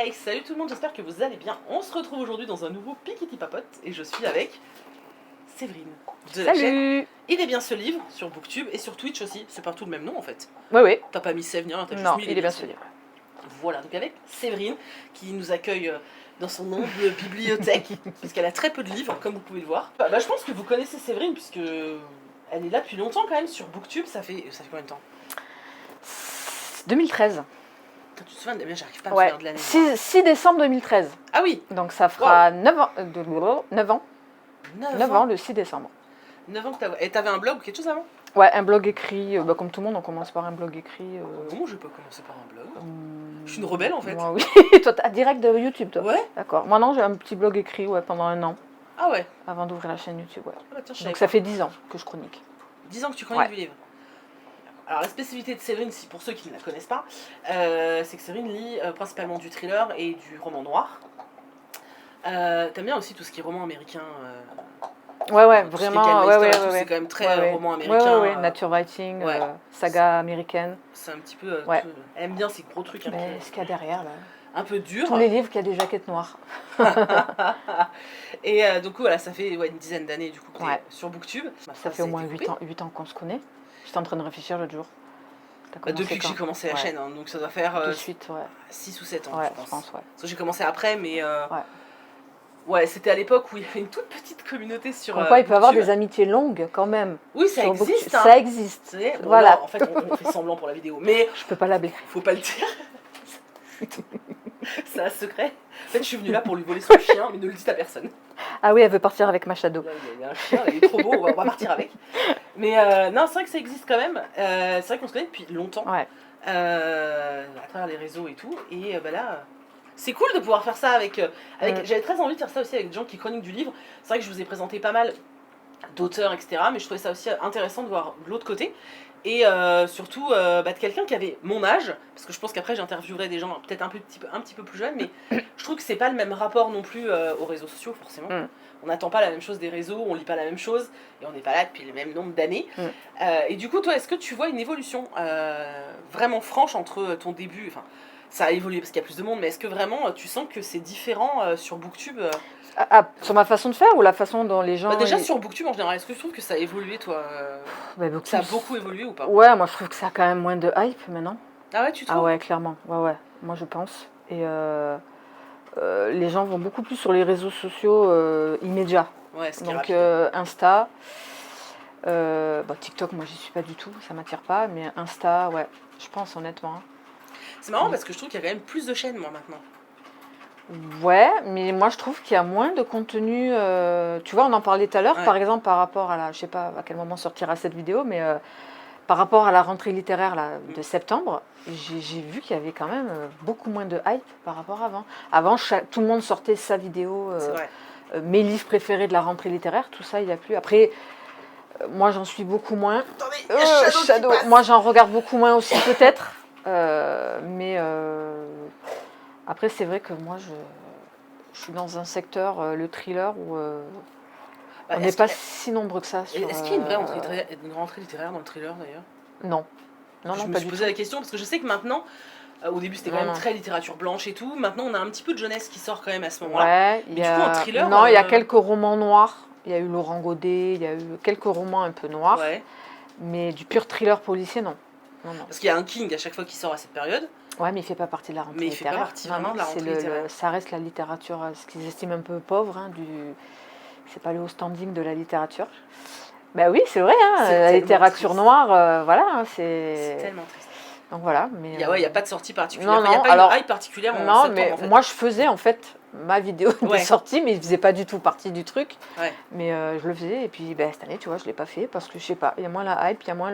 Hey, salut tout le monde, j'espère que vous allez bien. On se retrouve aujourd'hui dans un nouveau Pikiti Papote et je suis avec Séverine de la chaîne Salut. Il est bien ce livre sur Booktube et sur Twitch aussi. C'est partout le même nom en fait. Oui, oui. T'as pas mis Sève ni rien, t'as juste Non, mis il est bien ce livre. Voilà, donc avec Séverine qui nous accueille dans son humble bibliothèque puisqu'elle a très peu de livres comme vous pouvez le voir. Je pense que vous connaissez Séverine puisque elle est là depuis longtemps quand même sur Booktube. Ça fait combien de temps? 2013. Tu te souviens? Mais j'arrive pas à me souvenir de l'année. 6 décembre 2013. Ah oui. Donc ça fera 9 ans, 9 ans le 6 décembre. 9 ans que t'as... Et t'avais un blog ou quelque chose avant? Ouais, un blog écrit, comme tout le monde, on commence par un blog écrit. Non, je vais pas commencer par un blog. Je suis une rebelle en fait. Moi, oui. Toi, t'as direct de YouTube, toi. Ouais. D'accord. Moi, non, j'ai un petit blog écrit pendant un an. Ah ouais. Avant d'ouvrir la chaîne YouTube, ouais. Ah bah tiens, Donc ça fait 10 ans que je chronique. 10 ans que tu chroniques du livre. Alors la spécificité de Séverine, pour ceux qui ne la connaissent pas, c'est que Séverine lit principalement du thriller et du roman noir. T'aimes bien aussi tout ce qui est roman américain. Ouais, vraiment. C'est quand même très roman américain. Ouais, nature writing, saga américaine. C'est un petit peu. Elle aime bien ces gros trucs un peu. Ce qu'il y a derrière là. Un peu dur. Tous les livres qui a des jaquettes noires. Et donc voilà, ça fait une dizaine d'années du coup que sur Booktube. Ça fait au moins 8 ans qu'on se connaît. J'étais en train de réfléchir l'autre jour. Depuis que j'ai commencé la chaîne, hein, donc ça doit faire de suite, 6 ou 7 ans, je pense. Ouais. Parce que j'ai commencé après, mais c'était à l'époque où il y avait une toute petite communauté sur. Pourquoi il peut y avoir des amitiés longues quand même. Oui, ça existe. Ça existe. Bon, voilà. Non, en fait, on fait semblant pour la vidéo, mais je peux pas l'habler. Faut pas le dire. C'est un secret. En fait, je suis venue là pour lui voler son chien, mais ne le dites à personne. Ah oui, elle veut partir avec ma shadow. Il y a un chien, il est trop beau, on va partir avec. Mais non, c'est vrai que ça existe quand même. C'est vrai qu'on se connaît depuis longtemps. Ouais. À travers les réseaux et tout. Et là, c'est cool de pouvoir faire ça avec. J'avais très envie de faire ça aussi avec des gens qui chroniquent du livre. C'est vrai que je vous ai présenté pas mal d'auteurs, etc. Mais je trouvais ça aussi intéressant de voir de l'autre côté. Et surtout de quelqu'un qui avait mon âge, parce que je pense qu'après j'interviewerai des gens peut-être un petit peu plus jeunes, mais je trouve que c'est pas le même rapport non plus aux réseaux sociaux forcément. On n'attend pas la même chose des réseaux, on lit pas la même chose, et on n'est pas là depuis le même nombre d'années. Et du coup, toi, est-ce que tu vois une évolution vraiment franche entre ton début, enfin ça a évolué parce qu'il y a plus de monde, mais est-ce que vraiment tu sens que c'est différent sur Booktube sur ma façon de faire ou la façon dont les gens... déjà sur Booktube en général, est-ce que tu trouves que ça a évolué toi ça a beaucoup évolué ou pas? Ouais, moi je trouve que ça a quand même moins de hype maintenant. Ah ouais, tu trouves? Ah ouais, clairement, ouais, moi je pense. Et les gens vont beaucoup plus sur les réseaux sociaux immédiats. Ouais, ce qui donc est Insta, TikTok moi j'y suis pas du tout, ça m'attire pas, mais Insta, ouais, je pense honnêtement. C'est marrant parce que je trouve qu'il y a quand même plus de chaînes moi maintenant. Ouais, mais moi je trouve qu'il y a moins de contenu. Tu vois, on en parlait tout à l'heure, par exemple, par rapport à la. Je sais pas à quel moment sortira cette vidéo, mais par rapport à la rentrée littéraire là, de septembre, j'ai vu qu'il y avait quand même beaucoup moins de hype par rapport à avant. Avant, tout le monde sortait sa vidéo, mes livres préférés de la rentrée littéraire, tout ça, il n'y a plus. Après, moi j'en suis beaucoup moins. Attendez, Shadow. Moi j'en regarde beaucoup moins aussi, peut-être. Mais. Après, c'est vrai que moi, je suis dans un secteur, le thriller, où on n'est pas si nombreux que ça. Est-ce qu'il y a une rentrée littéraire dans le thriller d'ailleurs? Non. Je me suis posé la question parce que je sais que maintenant, au début c'était quand même très littérature blanche et tout. Maintenant, on a un petit peu de jeunesse qui sort quand même à ce moment-là. Ouais, mais du coup, en thriller. Non, il y a quelques romans noirs. Il y a eu Laurent Godet, il y a eu quelques romans un peu noirs. Ouais. Mais du pur thriller policier, non. Parce qu'il y a un King à chaque fois qui sort à cette période. Ouais, mais il ne fait pas partie de la rentrée littéraire. Mais il fait pas partie vraiment de la rentrée littéraire. Ça reste la littérature, ce qu'ils estiment un peu pauvre, c'est pas le haut standing de la littérature. Ben oui, c'est vrai, la littérature noire, voilà. C'est tellement triste. Donc voilà. Mais, il n'y a pas de sortie particulière. Non, il n'y a pas une hype particulière en septembre, mais en fait. moi je faisais en fait ma vidéo de sortie, mais je faisais pas du tout partie du truc. Ouais. Mais je le faisais, et puis cette année, tu vois, je l'ai pas fait parce que je sais pas, il y a moins la hype, il y a moins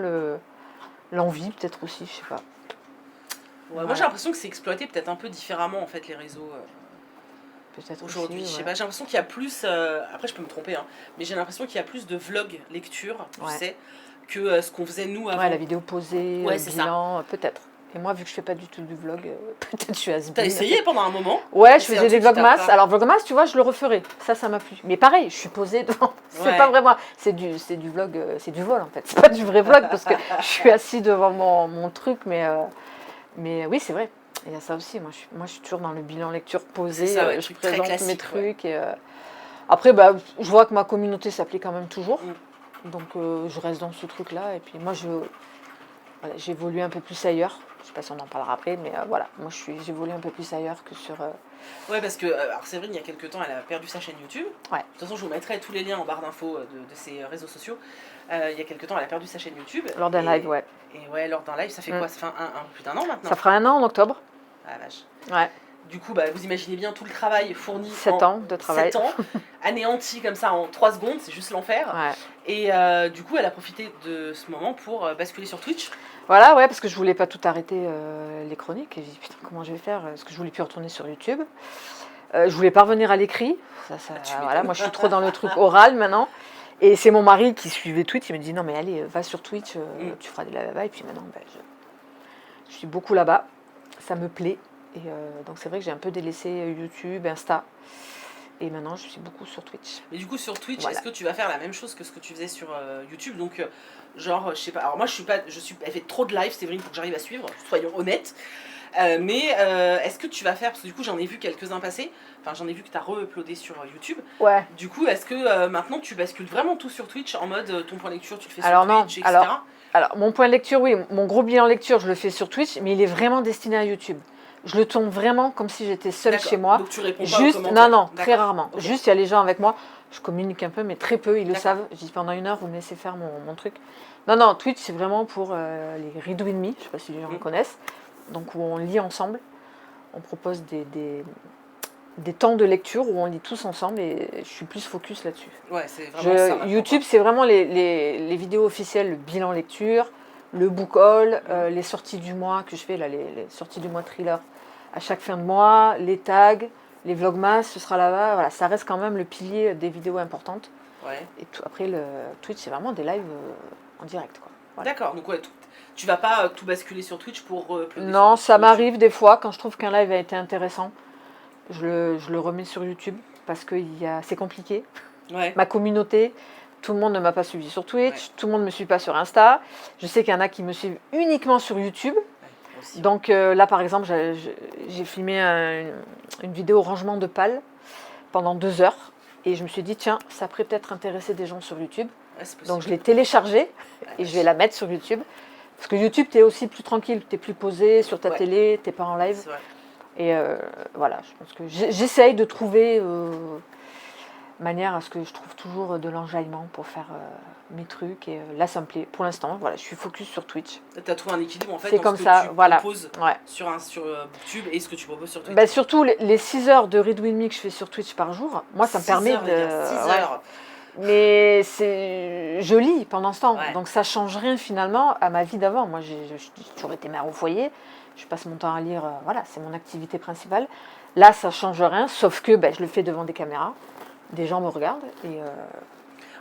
l'envie peut-être aussi, je sais pas. Ouais, moi j'ai l'impression que c'est exploité peut-être un peu différemment en fait les réseaux aujourd'hui. Je sais pas, j'ai l'impression qu'il y a plus, après je peux me tromper, mais j'ai l'impression qu'il y a plus de vlogs lecture, tu sais, que ce qu'on faisait nous avant. Ouais, la vidéo posée, bilan, peut-être. Et moi, vu que je fais pas du tout du vlog, peut-être je suis has-been. T'as essayé pendant un moment? Ouais, je faisais des vlogmas. Alors vlogmas, tu vois, je le referai. Ça m'a plu. Mais pareil, je suis posée devant. C'est pas vraiment. C'est du vlog, c'est du vol en fait. C'est pas du vrai vlog parce que je suis assise devant mon truc, mais oui, c'est vrai. Il y a ça aussi. Moi, je suis toujours dans le bilan lecture posé. C'est ça, ouais, Je truc très présente mes classique, trucs. Et, après, je vois que ma communauté s'applique quand même toujours. Donc, je reste dans ce truc-là. Et puis, moi, voilà, j'évolue un peu plus ailleurs. Je sais pas si on en parlera après, mais voilà. Moi, j'évolue un peu plus ailleurs que sur... Ouais, parce que alors Séverine, il y a quelques temps, elle a perdu sa chaîne YouTube. Ouais. De toute façon, je vous mettrai tous les liens en barre d'infos de ses réseaux sociaux. Il y a quelques temps, elle a perdu sa chaîne YouTube. Lors d'un live, ouais. Et ouais, lors d'un live, ça fait quoi? Ça fait plus d'un an maintenant? Ça fera 1 an en octobre. Ah la vache. Ouais. Du coup, vous imaginez bien tout le travail fourni 7 ans de travail. 7 ans, anéanti comme ça en 3 secondes, c'est juste l'enfer. Ouais. Et du coup, elle a profité de ce moment pour basculer sur Twitch. Voilà, ouais, parce que je voulais pas tout arrêter les chroniques. Et j'ai dit, putain, comment je vais faire? Parce que je voulais plus retourner sur YouTube. Je voulais pas revenir à l'écrit. Voilà, moi, je suis trop dans le truc oral maintenant. Et c'est mon mari qui suivait Twitch. Il me dit, non, mais allez, va sur Twitch, tu feras des là-bas. Et puis maintenant, je suis beaucoup là-bas. Ça me plaît. Et donc, c'est vrai que j'ai un peu délaissé YouTube, Insta. Et maintenant, je suis beaucoup sur Twitch. Mais du coup, sur Twitch, Voilà. est-ce que tu vas faire la même chose que ce que tu faisais sur YouTube? Donc, genre, je sais pas. Alors, moi, elle fait trop de live, Séverine, pour que j'arrive à suivre, soyons honnêtes. Mais est-ce que tu vas faire, parce que du coup, j'en ai vu quelques-uns passer. Enfin, j'en ai vu que tu as re-uploadé sur YouTube. Ouais. Du coup, est-ce que maintenant, tu bascules vraiment tout sur Twitch en mode ton point de lecture, tu le fais Alors, sur Twitch, non. etc. Alors, mon point de lecture, oui. Mon gros bilan lecture, je le fais sur Twitch, mais il est vraiment destiné à YouTube. Je le tourne vraiment comme si j'étais seule chez moi. Donc tu réponds pas Juste, aux commentaires. non, très rarement. Okay. Juste, il y a les gens avec moi. Je communique un peu, mais très peu, ils le savent. Je dis pendant 1 heure, vous me laissez faire mon truc. Non, Twitch, c'est vraiment pour les Read With Me. Je ne sais pas si les gens connaissent. Donc, où on lit ensemble. On propose des temps de lecture où on lit tous ensemble et je suis plus focus là-dessus. Ouais, c'est vraiment ça. YouTube, c'est vraiment les vidéos officielles, le bilan lecture, le book haul, les sorties du mois que je fais, là, les sorties du mois thriller à chaque fin de mois, les tags, les vlogmas, ce sera là-bas. Voilà, ça reste quand même le pilier des vidéos importantes. Ouais. Et après, le Twitch, c'est vraiment des lives en direct, quoi. Voilà. D'accord, donc ouais, tu vas pas tout basculer sur Twitch pour non, ça m'arrive des fois, quand je trouve qu'un live a été intéressant, je le remets sur YouTube, parce que c'est compliqué. Ouais. Ma communauté, tout le monde ne m'a pas suivi sur Twitch, tout le monde ne me suit pas sur Insta. Je sais qu'il y en a qui me suivent uniquement sur YouTube. Donc là, par exemple, j'ai filmé une vidéo rangement de pales pendant 2 heures. Et je me suis dit, tiens, ça pourrait peut-être intéresser des gens sur YouTube. Ouais, donc je l'ai téléchargée et je vais la mettre sur YouTube. Parce que YouTube, tu es aussi plus tranquille, tu es plus posé sur ta télé, tu n'es pas en live. Et voilà, je pense que j'essaye de trouver manière à ce que je trouve toujours de l'enjaillement pour faire mes trucs. Et là, ça me plaît. Pour l'instant, voilà, je suis focus sur Twitch. Tu as trouvé un équilibre en fait c'est dans comme ce que ça, tu voilà. proposes sur YouTube et ce que tu proposes sur Twitch. Bah, surtout les 6 heures de Read With Me que je fais sur Twitch par jour, moi, ça me permet de... 6 heures. Mais je lis pendant ce temps, Ouais. donc ça change rien finalement à ma vie d'avant. Moi, j'ai toujours été mère au foyer, je passe mon temps à lire, voilà, c'est mon activité principale. Là, ça change rien, sauf que je le fais devant des caméras, des gens me regardent et...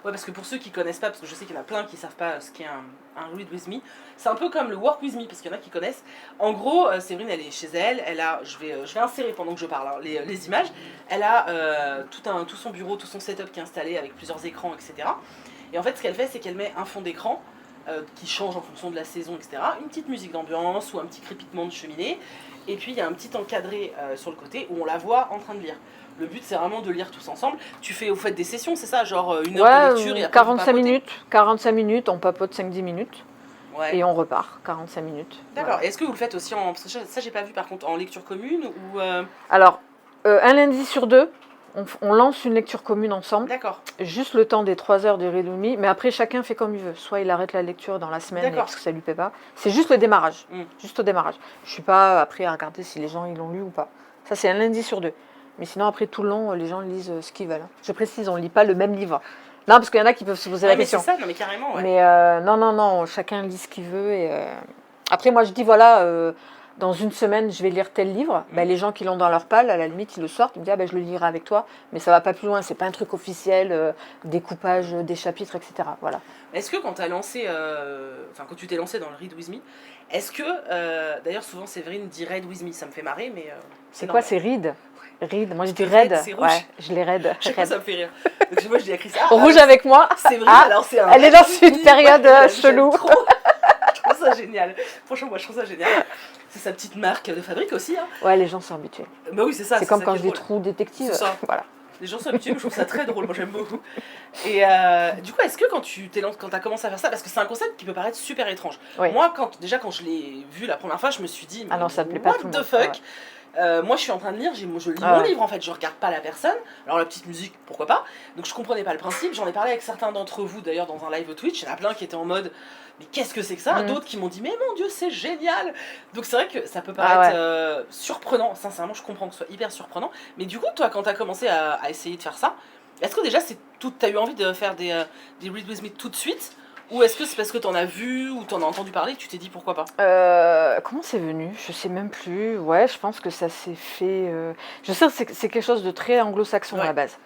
Ouais, parce que pour ceux qui connaissent pas, parce que je sais qu'il y en a plein qui savent pas ce qu'est un Read With Me, c'est un peu comme le Work With Me, parce qu'il y en a qui connaissent. En gros, Séverine, elle est chez elle a, je vais insérer pendant que je parle les images, elle a tout son bureau, tout son setup qui est installé avec plusieurs écrans, etc. Et en fait, ce qu'elle fait, c'est qu'elle met un fond d'écran qui change en fonction de la saison, etc. Une petite musique d'ambiance ou un petit crépitement de cheminée, et puis il y a un petit encadré sur le côté où on la voit en train de lire. Le but, c'est vraiment de lire tous ensemble. Tu fais au fait des sessions, c'est ça? Genre 1 heure de lecture et après 45 minutes, on papote 5-10 minutes. Ouais. Et on repart, 45 minutes. D'accord. Voilà. Est-ce que vous le faites aussi parce que ça, j'ai pas vu par contre, en lecture commune ou Alors, un lundi sur 2, on lance une lecture commune ensemble. D'accord. Juste le temps des 3 heures de Read With Me, mais après, chacun fait comme il veut. Soit il arrête la lecture dans la semaine parce que ça lui plaît pas. C'est juste le démarrage. Juste au démarrage. Je suis pas après à regarder si les gens ils l'ont lu ou pas. Ça, c'est un lundi sur 2. Mais sinon, après, tout le long, les gens lisent ce qu'ils veulent. Je précise, on ne lit pas le même livre. Non, parce qu'il y en a qui peuvent se poser la question. Mais c'est ça, non, mais carrément, ouais. Mais non, chacun lit ce qu'il veut. Et, après, moi, je dis, voilà, dans une semaine, je vais lire tel livre. Les gens qui l'ont dans leur palle, à la limite, ils le sortent. Ils me disent, je le lirai avec toi. Mais ça ne va pas plus loin. Ce n'est pas un truc officiel, découpage des chapitres, etc. Voilà. Est-ce que quand tu as lancé, quand tu t'es lancé dans le Read With Me, est-ce que, d'ailleurs, souvent, Séverine dit Read With Me, ça me fait marrer, mais... c'est quoi, c'est Read? Read, moi je dis Red, ouais, je l'ai Red. Je sais pas, ça me fait rire. Donc moi je dis à Chris, rouge avec moi. C'est vrai, alors c'est un. Elle est dans une période chelou. Je trouve ça génial. Franchement, moi je trouve ça génial. c'est sa petite marque de fabrique aussi. Hein. Ouais, les gens sont habitués. Bah oui, c'est ça. C'est comme ça quand qui je est dis drôle. trou détective. C'est ça. Voilà. Les gens sont habitués, mais je trouve ça très drôle, moi j'aime beaucoup. Et du coup, est-ce que quand t'as commencé à faire ça, parce que c'est un concept qui peut paraître super étrange. Oui. Moi, quand je l'ai vu la première fois, je me suis dit, Ah non, ça plaît pas what tout le the monde. fuck Ouais. moi je suis en train de lire, je lis Ah mon ouais. livre en fait, je regarde pas la personne. Alors la petite musique, pourquoi pas. Donc je comprenais pas le principe, j'en ai parlé avec certains d'entre vous d'ailleurs dans un live Twitch, il y en a plein qui étaient en mode mais qu'est-ce que c'est que ça, d'autres qui m'ont dit mais mon dieu c'est génial. Donc c'est vrai que ça peut paraître surprenant, sincèrement je comprends que ce soit hyper surprenant. Mais du coup toi quand t'as commencé à essayer de faire ça, est-ce que déjà t'as eu envie de faire des Read With Me tout de suite? Ou est-ce que c'est parce que t'en as vu ou t'en as entendu parler que tu t'es dit pourquoi pas? Comment c'est venu? Je sais même plus. Ouais, je pense que ça s'est fait. Je sais que c'est quelque chose de très anglo-saxon à la base.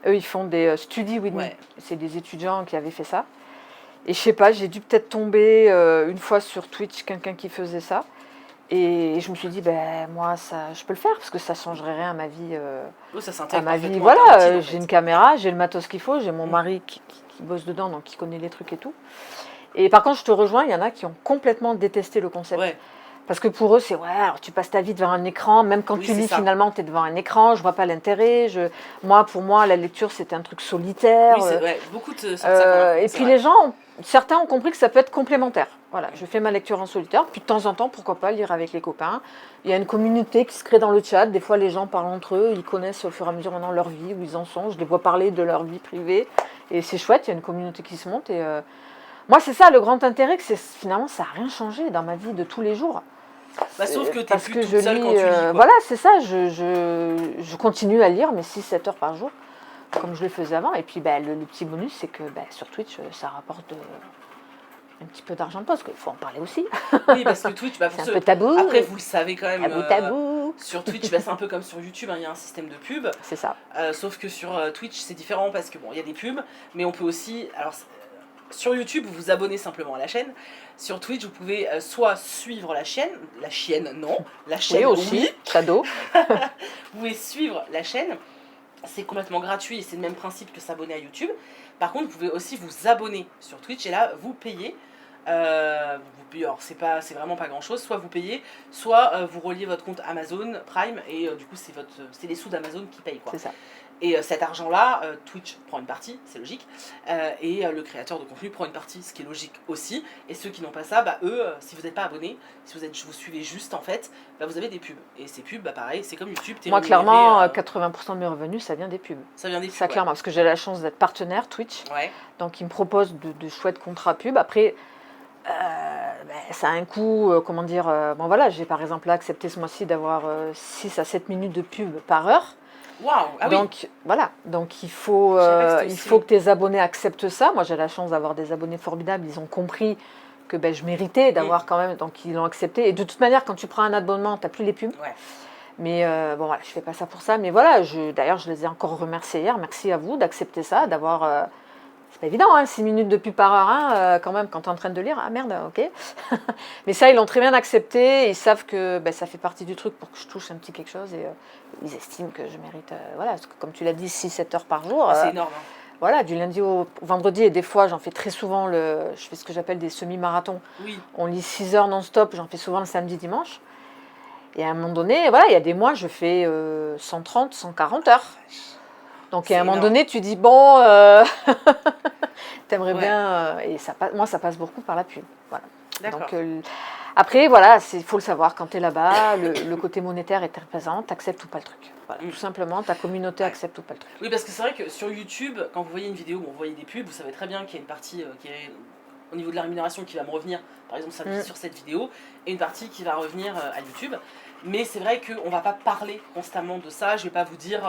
Eux, ils font des study with me. C'est des étudiants qui avaient fait ça. Et je sais pas, j'ai dû peut-être tomber une fois sur Twitch quelqu'un qui faisait ça. Et je me suis dit, ben moi, ça, je peux le faire parce que ça changerait rien à ma vie. Ça à ma vie, parfaitement voilà, à ta routine, en j'ai fait. une caméra, j'ai le matos qu'il faut, j'ai mon mari qui bosse dedans, donc qui connaît les trucs et tout. Et par contre, je te rejoins, il y en a qui ont complètement détesté le concept. Ouais. Parce que pour eux, c'est ouais, alors tu passes ta vie devant un écran, même quand tu lis, finalement, tu es devant un écran, je vois pas l'intérêt. Pour moi, la lecture, c'était un truc solitaire. Oui, beaucoup de ça. Et puis les gens, certains ont compris que ça peut être complémentaire. Voilà, je fais ma lecture en solitaire, puis de temps en temps, pourquoi pas lire avec les copains. Il y a une communauté qui se crée dans le chat. Des fois, les gens parlent entre eux, ils connaissent au fur et à mesure maintenant leur vie, où ils en sont. Je les vois parler de leur vie privée. Et c'est chouette, il y a une communauté qui se monte. Et moi, c'est ça le grand intérêt, que finalement, ça n'a rien changé dans ma vie de tous les jours. Bah, sauf que t'es plus toute seule quand tu lis. Quoi. Voilà, c'est ça, je continue à lire mes 6-7 heures par jour, comme je le faisais avant. Et puis le petit bonus, c'est que sur Twitch, ça rapporte un petit peu d'argent de poche, qu'il faut en parler aussi. Oui, parce que Twitch, c'est un peu tabou. Après, vous le savez quand même. Tabou. Sur Twitch, c'est un peu comme sur YouTube, il y a un système de pub. C'est ça. Sauf que sur Twitch, c'est différent parce que il y a des pubs, mais on peut aussi. Alors, sur YouTube, vous vous abonnez simplement à la chaîne. Sur Twitch, vous pouvez soit suivre la chaîne non, la chaîne aussi, Shadow. Vous pouvez suivre la chaîne, c'est complètement gratuit et c'est le même principe que s'abonner à YouTube. Par contre, vous pouvez aussi vous abonner sur Twitch et là, vous payez. Alors c'est vraiment pas grand chose, soit vous payez, soit vous reliez votre compte Amazon Prime et du coup c'est les sous d'Amazon qui payent quoi. C'est ça. Et cet argent-là, Twitch prend une partie, c'est logique, et le créateur de contenu prend une partie, ce qui est logique aussi. Et ceux qui n'ont pas ça, eux, si vous n'êtes pas abonné, si vous suivez juste en fait, vous avez des pubs. Et ces pubs, pareil, c'est comme YouTube. Moi, clairement, 80% de mes revenus, ça vient des pubs. Ça vient des pubs. Ça, clairement, parce que j'ai la chance d'être partenaire Twitch. Ouais. Donc, ils me proposent de chouettes contrats pubs. Après, ça a un coût, comment dire. Bon, voilà, j'ai par exemple là accepté ce mois-ci d'avoir 6 à 7 minutes de pub par heure. Waouh, ah donc oui. Voilà, donc il faut que tes abonnés acceptent ça. Moi j'ai la chance d'avoir des abonnés formidables, ils ont compris que je méritais d'avoir quand même, donc ils l'ont accepté. Et de toute manière, quand tu prends un abonnement, tu n'as plus les pubs. Ouais. Mais bon voilà, je fais pas ça pour ça. Mais voilà, d'ailleurs je les ai encore remerciés hier. Merci à vous d'accepter ça, d'avoir... c'est pas évident, 6 minutes de pub par heure, quand même, quand tu es en train de lire. Ah merde, ok. Mais ça, ils l'ont très bien accepté. Ils savent que ça fait partie du truc pour que je touche un petit quelque chose. Et ils estiment que je mérite, voilà, parce que comme tu l'as dit, 6-7 heures par jour. C'est énorme. Voilà, du lundi au vendredi. Et des fois, j'en fais très souvent, je fais ce que j'appelle des semi-marathons. Oui. On lit 6 heures non-stop. J'en fais souvent le samedi, dimanche. Et à un moment donné, voilà, il y a des mois, je fais 130, 140 heures. Donc à un moment donné, tu dis, bon, t'aimerais bien... et moi, ça passe beaucoup par la pub. Voilà. Donc, après, voilà, il faut le savoir, quand tu es là-bas, le côté monétaire est très présent, tu acceptes ou pas le truc. Voilà, tout simplement, ta communauté accepte ou pas le truc. Oui, parce que c'est vrai que sur YouTube, quand vous voyez une vidéo où vous voyez des pubs, vous savez très bien qu'il y a une partie qui est au niveau de la rémunération qui va me revenir, par exemple samedi sur cette vidéo, et une partie qui va revenir à YouTube. Mais c'est vrai qu'on ne va pas parler constamment de ça, je ne vais pas vous dire,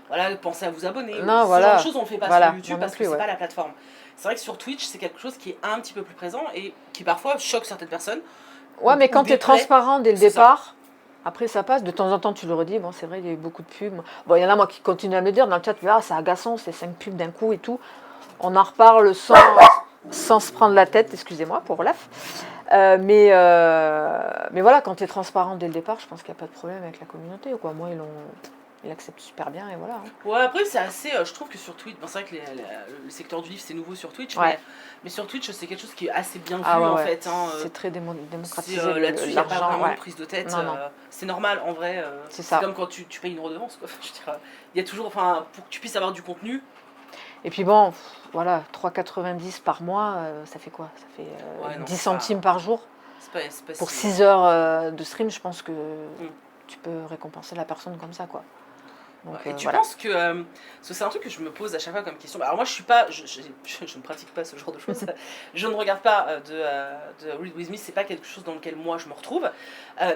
voilà, pensez à vous abonner. Non, voilà. C'est une chose on ne fait pas sur YouTube parce que c'est pas la plateforme. C'est vrai que sur Twitch, c'est quelque chose qui est un petit peu plus présent et qui parfois choque certaines personnes. Ouais, mais quand tu es transparent dès le départ, après ça passe. De temps en temps, tu le redis, bon, c'est vrai, il y a eu beaucoup de pubs. Bon, il y en a moi qui continuent à me le dire dans le chat, c'est agaçant, c'est 5 pubs d'un coup et tout. On en reparle sans se prendre la tête, excusez-moi pour Olaf. Mais voilà, quand tu es transparent dès le départ, je pense qu'il n'y a pas de problème avec la communauté. Quoi. Moi, il accepte super bien et voilà. Hein. Ouais, après, c'est assez. Je trouve que sur Twitch, bon, c'est vrai que le secteur du livre, c'est nouveau sur Twitch, Ouais. mais sur Twitch, c'est quelque chose qui est assez bien vu, Ah ouais, en ouais. fait. Hein, C'est très démocratisé là-dessus, il n'y a pas l'argent. vraiment Ouais. de prise de tête. Non, non. C'est normal, en vrai. C'est C'est ça. comme quand tu payes une redevance, quoi. Je veux dire, il y a toujours. Enfin, pour que tu puisses avoir du contenu. Et puis bon, voilà, 3,90 par mois, ça fait quoi? Ça fait Ouais, non, 10 c'est pas- centimes par jour. C'est pas Pour si. 6 heures de stream, je pense que tu peux récompenser la personne comme ça, quoi. Donc, Et tu voilà. penses que. Parce que c'est un truc que je me pose à chaque fois comme question. Alors, moi, je suis pas. Je ne pratique pas ce genre de choses. Je ne regarde pas de Read With Me, c'est pas quelque chose dans lequel moi je me retrouve.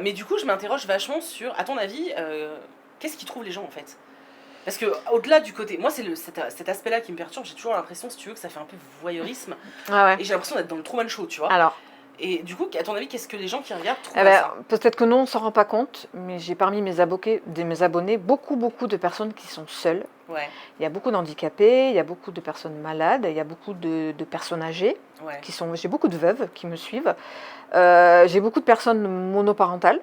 Mais du coup, je m'interroge vachement sur, à ton avis, qu'est-ce qu'ils trouvent les gens en fait? Parce que au-delà du côté, moi c'est cet aspect-là qui me perturbe, j'ai toujours l'impression, si tu veux, que ça fait un peu voyeurisme, Ah ouais. et j'ai l'impression d'être dans le Truman Show, tu vois. Alors, Et du coup, à ton avis, qu'est-ce que les gens qui regardent trouvent eh à ben, ça? peut-être que non, on ne s'en rend pas compte, mais j'ai parmi mes abonnés beaucoup de personnes qui sont seules. Ouais, Il y a beaucoup d'handicapés, il y a beaucoup de personnes malades, il y a beaucoup de personnes âgées. ouais. J'ai beaucoup de veuves qui me suivent. J'ai beaucoup de personnes monoparentales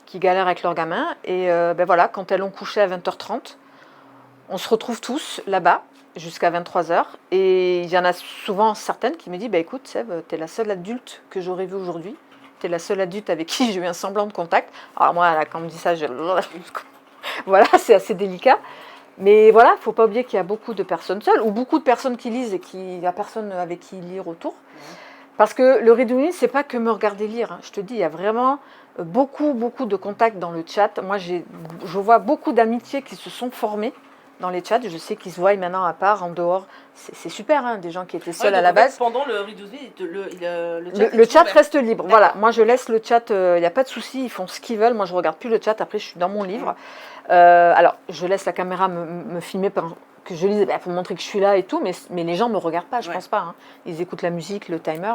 qui galèrent avec leurs gamins. Et ben voilà, quand elles ont couché à 20h30, on se retrouve tous là-bas jusqu'à 23h. Et il y en a souvent certaines qui me disent, bah, écoute Seb, t'es la seule adulte que j'aurais vue aujourd'hui. T'es la seule adulte avec qui j'ai eu un semblant de contact. Alors moi, là, quand on me dit ça, voilà, c'est assez délicat. Mais voilà, il ne faut pas oublier qu'il y a beaucoup de personnes seules ou beaucoup de personnes qui lisent et qu'il n'y a personne avec qui lire autour. Parce que le Read With Me, ce n'est pas que me regarder lire. Hein. Je te dis, il y a vraiment beaucoup de contacts dans le chat. Moi, je vois beaucoup d'amitiés qui se sont formées dans les chats. Je sais qu'ils se voient maintenant à part, en dehors. C'est super, hein, des gens qui étaient seuls Ouais, à la base. Pendant le Read With Me, Le chat reste libre. D'accord. Voilà, moi je laisse le chat, il n'y a pas de souci, ils font ce qu'ils veulent. Moi je ne regarde plus le chat, après je suis dans mon livre. Alors, je laisse la caméra me filmer que je lise pour montrer que je suis là et tout, mais les gens ne me regardent pas, je pense pas. Hein. Ils écoutent la musique, le timer,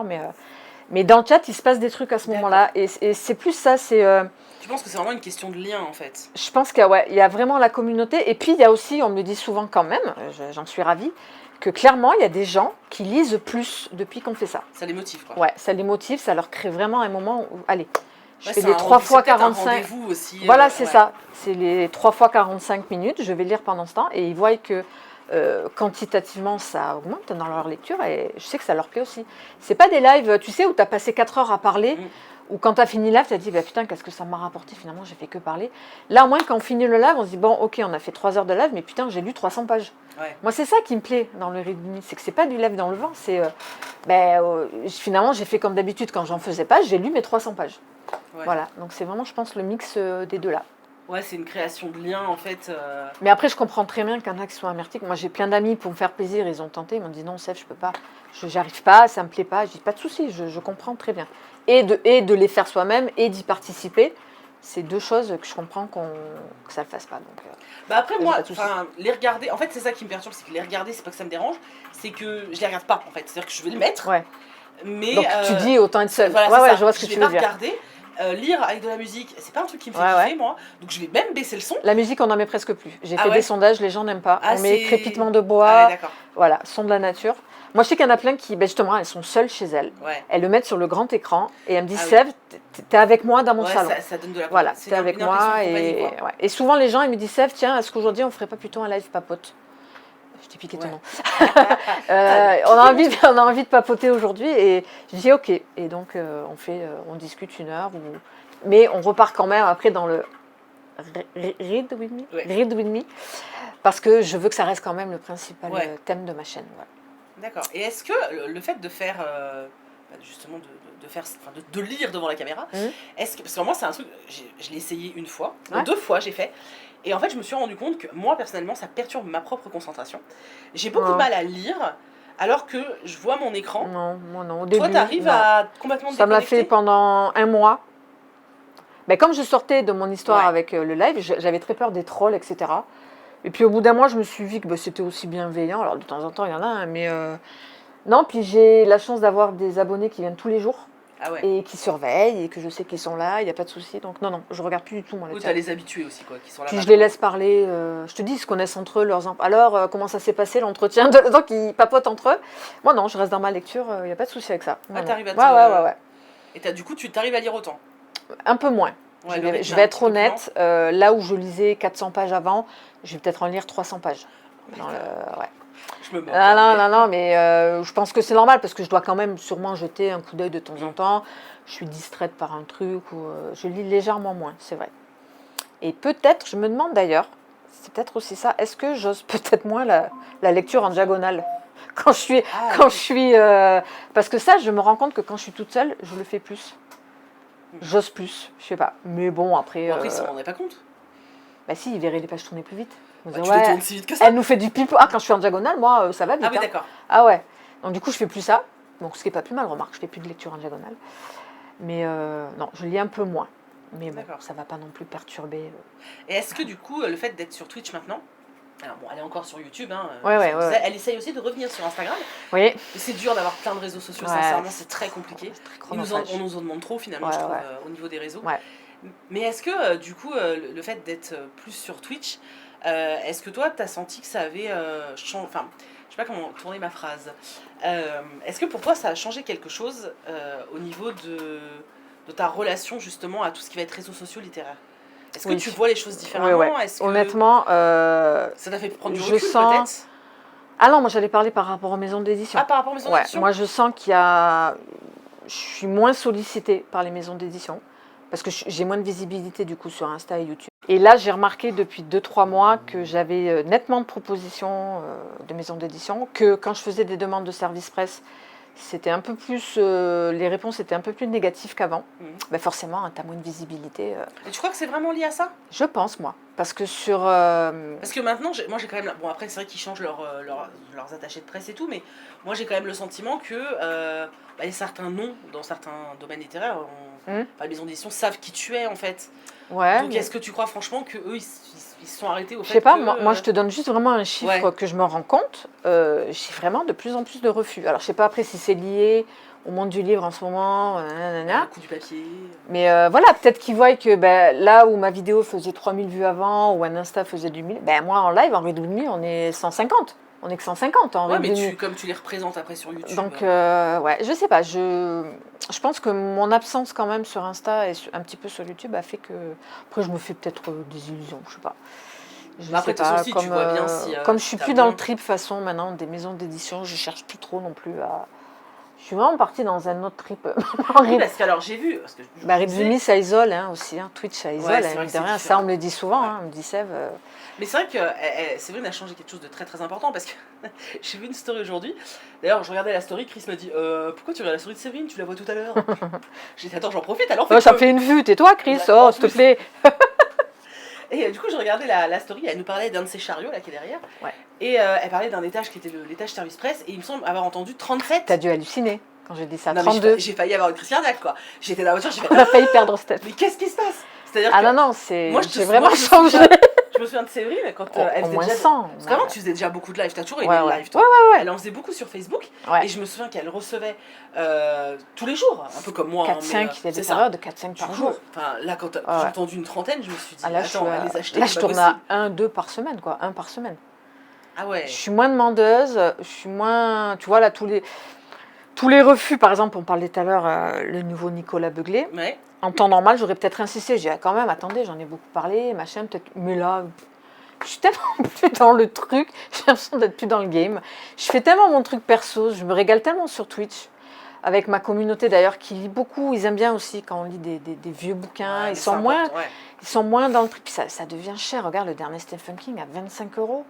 mais dans le chat, il se passe des trucs à ce moment-là. Et c'est plus ça, Tu penses que c'est vraiment une question de lien en fait? je pense qu'il y a vraiment la communauté. Et puis il y a aussi, on me le dit souvent quand même, j'en suis ravie, que clairement, il y a des gens qui lisent plus depuis qu'on fait ça. Ça les motive quoi. Ouais, ça les motive, ça leur crée vraiment un moment où, allez, je fais c'est les 3 fois c'est peut-être un 45. rendez-vous aussi. Voilà, c'est ouais. ça. C'est les 3 fois 45 minutes. Je vais lire pendant ce temps et ils voient que quantitativement ça augmente dans leur lecture et je sais que ça leur plaît aussi. C'est pas des lives, tu sais, où tu as passé 4 heures à parler. Ou quand tu as fini le live, tu as dit, bah, putain, qu'est-ce que ça m'a rapporté finalement, j'ai fait que parler. Là, au moins, quand on finit le live, on se dit, bon, ok, on a fait 3 heures de live, mais putain, j'ai lu 300 pages. Ouais. Moi, c'est ça qui me plaît dans le Read With Me, c'est que c'est pas du live dans le vent, c'est, finalement, j'ai fait comme d'habitude quand j'en faisais pas, j'ai lu mes 300 pages. Ouais. Voilà, donc c'est vraiment, je pense, le mix des deux là. Ouais, c'est une création de lien en fait. Mais après, je comprends très bien qu'il y en a qui sont amertiques. Moi, j'ai plein d'amis pour me faire plaisir, ils ont tenté, ils m'ont dit non, Sèvres, je peux pas, j'arrive pas, ça me plaît pas. Je dis pas de souci, je comprends très bien. Et de les faire soi-même et d'y participer, c'est deux choses que je comprends que ça le fasse pas. Donc, bah après moi, pas de souci. les regarder, en fait c'est ça qui me perturbe, c'est que les regarder, c'est pas que ça me dérange, c'est que je les regarde pas en fait. C'est-à-dire que je vais le mettre, ouais. mais Donc tu dis autant être seul. voilà, ouais, ça. je vois ce que je tu vais veux pas dire. regarder. Lire avec de la musique, c'est pas un truc qui me fait Ouais, kiffer moi, donc je vais même baisser le son. La musique, on n'en met presque plus. J'ai Ah fait ouais des sondages, les gens n'aiment pas. Ah, on met c'est- crépitement de bois, Ah ouais, d'accord. voilà, son de la nature. Moi, je sais qu'il y en a plein qui, justement, elles sont seules chez elles. Ouais. Elles le mettent sur le grand écran et elles me disent, Ah oui. Sèvres, t'es avec moi dans mon Ouais, salon. ça donne de la Voilà, c'est t'es avec une impression moi. de compagnie, Et, quoi. ouais. Et souvent, les gens, ils me disent, Sèvres, tiens, est-ce qu'aujourd'hui, on ferait pas plutôt un live papote? Je t'ai piqué ton Ouais. nom. On a envie de papoter aujourd'hui et je dis ok. Et donc, on discute 1 heure. Mais on repart quand même après dans le Read With Me. Ouais. Read With Me. Parce que je veux que ça reste quand même le principal Ouais. thème de ma chaîne. Voilà. D'accord. Et est-ce que le fait de faire, justement, de faire, enfin, de lire devant la caméra, est-ce que, parce que moi c'est un truc, je l'ai essayé 1 fois, non, Ouais. 2 fois j'ai fait, et en fait je me suis rendu compte que moi personnellement ça perturbe ma propre concentration. J'ai beaucoup de mal à lire alors que je vois mon écran. Non, moi non. Au Toi début, t'arrives non. à complètement te Ça me l'a fait déconnecter? pendant 1 mois. Mais comme je sortais de mon histoire Ouais. avec le live, j'avais très peur des trolls, etc. Et puis au bout d'1 mois, je me suis dit que c'était aussi bienveillant. Alors de temps en temps, il y en a, hein, mais non. Puis j'ai la chance d'avoir des abonnés qui viennent tous les jours Ah ouais. et qui surveillent et que je sais qu'ils sont là, il n'y a pas de souci. Donc non, je regarde plus du tout moi Ou les t'as chats. les habitués aussi quoi, qui sont là. Puis je les laisse parler. Je te dis, ils se connaissent entre eux. Alors, comment ça s'est passé l'entretien de donc ils papotent entre eux. Moi non, je reste dans ma lecture. Il n'y a pas de souci avec ça. Ah, Non, t'arrives à non. te- Ouais. Et du coup tu t'arrives à lire autant. Un peu moins. Ouais, le rythme Je est vais un être petit peu plus lent. honnête, là où je lisais 400 pages avant, je vais peut-être en lire 300 pages. Dans le, ouais. Je me moque. Ah, hein, mais- non, mais je pense que c'est normal parce que je dois quand même sûrement jeter un coup d'œil de temps en temps. Je suis distraite par un truc ou je lis légèrement moins, c'est vrai. Et peut-être, je me demande d'ailleurs, c'est peut-être aussi ça, est-ce que j'ose peut-être moins la lecture en diagonale quand je suis, Ah, quand oui. je suis, parce que ça, je me rends compte que quand je suis toute seule, je le fais plus. J'ose plus, je sais pas. Mais bon, après, Bon, après, ils s'en rendaient pas compte. bah si, ils verraient les pages tourner plus vite. Ils me Bah, disaient, tu les ouais, tournes si vite que ça. elle nous fait du pipeau. Ah, quand je suis en diagonale, moi, ça va vite. Ah oui, hein. d'accord. Ah ouais. Donc du coup, je fais plus ça. Donc ce qui est pas plus mal, remarque, je fais plus de lecture en diagonale. Mais non, je lis un peu moins. Mais bon, D'accord. ça va pas non plus perturber. Et est-ce que du coup, le fait d'être sur Twitch maintenant, alors bon, elle est encore sur YouTube, hein, Ouais, ça, ouais, on ouais, disait, ouais. elle essaye aussi de revenir sur Instagram. Oui, Mais c'est dur d'avoir plein de réseaux sociaux, Ouais, sincèrement, c'est très compliqué. c'est très On chronophage. nous en demande trop finalement, Ouais, je trouve, ouais. au niveau des réseaux. Ouais. Mais est-ce que du coup, le fait d'être plus sur Twitch, est-ce que toi, t'as senti que ça avait changé, enfin, je sais pas comment tourner ma phrase. Est-ce que pour toi, ça a changé quelque chose au niveau de ta relation justement à tout ce qui va être réseaux sociaux littéraires? Est-ce que Oui. tu vois les choses Ouais, différemment? ouais. Est-ce que Honnêtement, ça t'a fait prendre du je recul sens. peut-être? Ah non, moi j'allais parler par rapport aux maisons d'édition. Ah, par rapport aux maisons Ouais, d'édition? moi je sens qu'il y a. Je suis moins sollicitée par les maisons d'édition parce que j'ai moins de visibilité du coup sur Insta et YouTube. Et là, j'ai remarqué depuis 2-3 mois que j'avais nettement de propositions de maisons d'édition, que quand je faisais des demandes de service presse, c'était un peu plus, les réponses étaient un peu plus négatives qu'avant. Ben forcément, tu as moins de visibilité. Et tu crois que c'est vraiment lié à ça? Je pense, moi. Parce que sur. Parce que maintenant, moi j'ai quand même. Bon, après, c'est vrai qu'ils changent leurs attachés de presse et tout, mais moi j'ai quand même le sentiment que bah, il y a certains noms dans certains domaines littéraires. Enfin, les maisons d'édition savent qui tu es en fait. Ouais. Donc est-ce que tu crois franchement que eux ils se sont arrêtés au Je fait sais pas, que. moi je te donne juste vraiment un chiffre Ouais. que je me rends compte. J'ai vraiment de plus en plus de refus. Alors je sais pas après si c'est lié au monde du livre en ce moment, Le coup du papier. mais voilà, peut-être qu'ils voient que ben, là où ma vidéo faisait 3000 vues avant, ou un Insta faisait du 1000, ben moi en live, en Redoumi, on est 150. On est que 150 en Ouais, mais Redoumi. comme tu les représentes après sur YouTube. Donc ouais, je sais pas, je pense que mon absence quand même sur Insta et un petit peu sur YouTube a fait que... Après je me fais peut-être des illusions, je sais pas. Je Bah, après, sais de toute façon, pas, aussi, tu comme, vois bien si. comme je Si suis t'as plus dans le moins. trip façon maintenant des maisons d'édition, je cherche plus trop non plus à... Je suis vraiment partie dans un autre trip. Oui, parce que alors j'ai vu. Parce que je Bah, me disais- Redoumi, ça isole hein, aussi, hein. Twitch, ça isole, Ouais, c'est hein, vrai mine que de c'est rien. Ça, différent. on me le dit souvent, Ouais. hein, on me dit Sève. Mais c'est vrai que Séverine a changé quelque chose de très très important parce que j'ai vu une story aujourd'hui. D'ailleurs, je regardais la story, Chris m'a dit pourquoi tu regardes la story de Séverine, tu la vois tout à l'heure. J'ai dit attends, j'en profite alors. Oh, ça me fait une vue, tais-toi, Chris, Ouais, oh, en s'il te plus. plaît. Et du coup, je regardais la story, elle nous parlait d'un de ces chariots là qui est derrière. Ouais. Et elle parlait d'un étage qui était l'étage service presse et il me semble avoir entendu 37. T'as dû halluciner quand j'ai dit ça, Non, mais 32. j'ai failli avoir une crise cardiaque quoi. J'étais dans la voiture, j'ai fait On a failli perdre Steph. mais qu'est-ce qui se passe? C'est-à-dire Ah que non, non, c'est... moi, j'ai vraiment me changé. souviens- Je me souviens de Séverine quand elle Au faisait moins déjà. 100. Parce qu'avant, tu faisais déjà beaucoup de live, t'as toujours aimé Ouais, le ouais. live, toi. Ouais. Elle en faisait beaucoup sur Facebook. Ouais. Et je me souviens qu'elle recevait tous les jours, un peu comme moi. 4-5, mais, il y a c'est des ça. périodes de 4-5 Du par coup, jour. enfin, là, quand Ouais, j'ai ouais. entendu une trentaine, je me suis dit, Ah, là, attends, elle les achetait. là, c'est je pas tourne à possible. 1-2 par semaine, quoi. 1 par semaine. Ah ouais. Je suis moins demandeuse, je suis moins... Tu vois, là, tous les refus, par exemple, on parlait tout à l'heure, le nouveau Nicolas Beuglet. Ouais. En temps normal, j'aurais peut-être insisté. J'ai dit, ah, quand même, attendez, j'en ai beaucoup parlé, machin, peut-être... Mais là, je suis tellement plus dans le truc, j'ai l'impression d'être plus dans le game. Je fais tellement mon truc perso, je me régale tellement sur Twitch. Avec ma communauté d'ailleurs qui lit beaucoup, ils aiment bien aussi quand on lit des vieux bouquins. Ouais, ils, mais sont c'est moins, important, ouais. ils sont moins dans le truc. Puis ça devient cher. Regarde le dernier Stephen King à 25 €.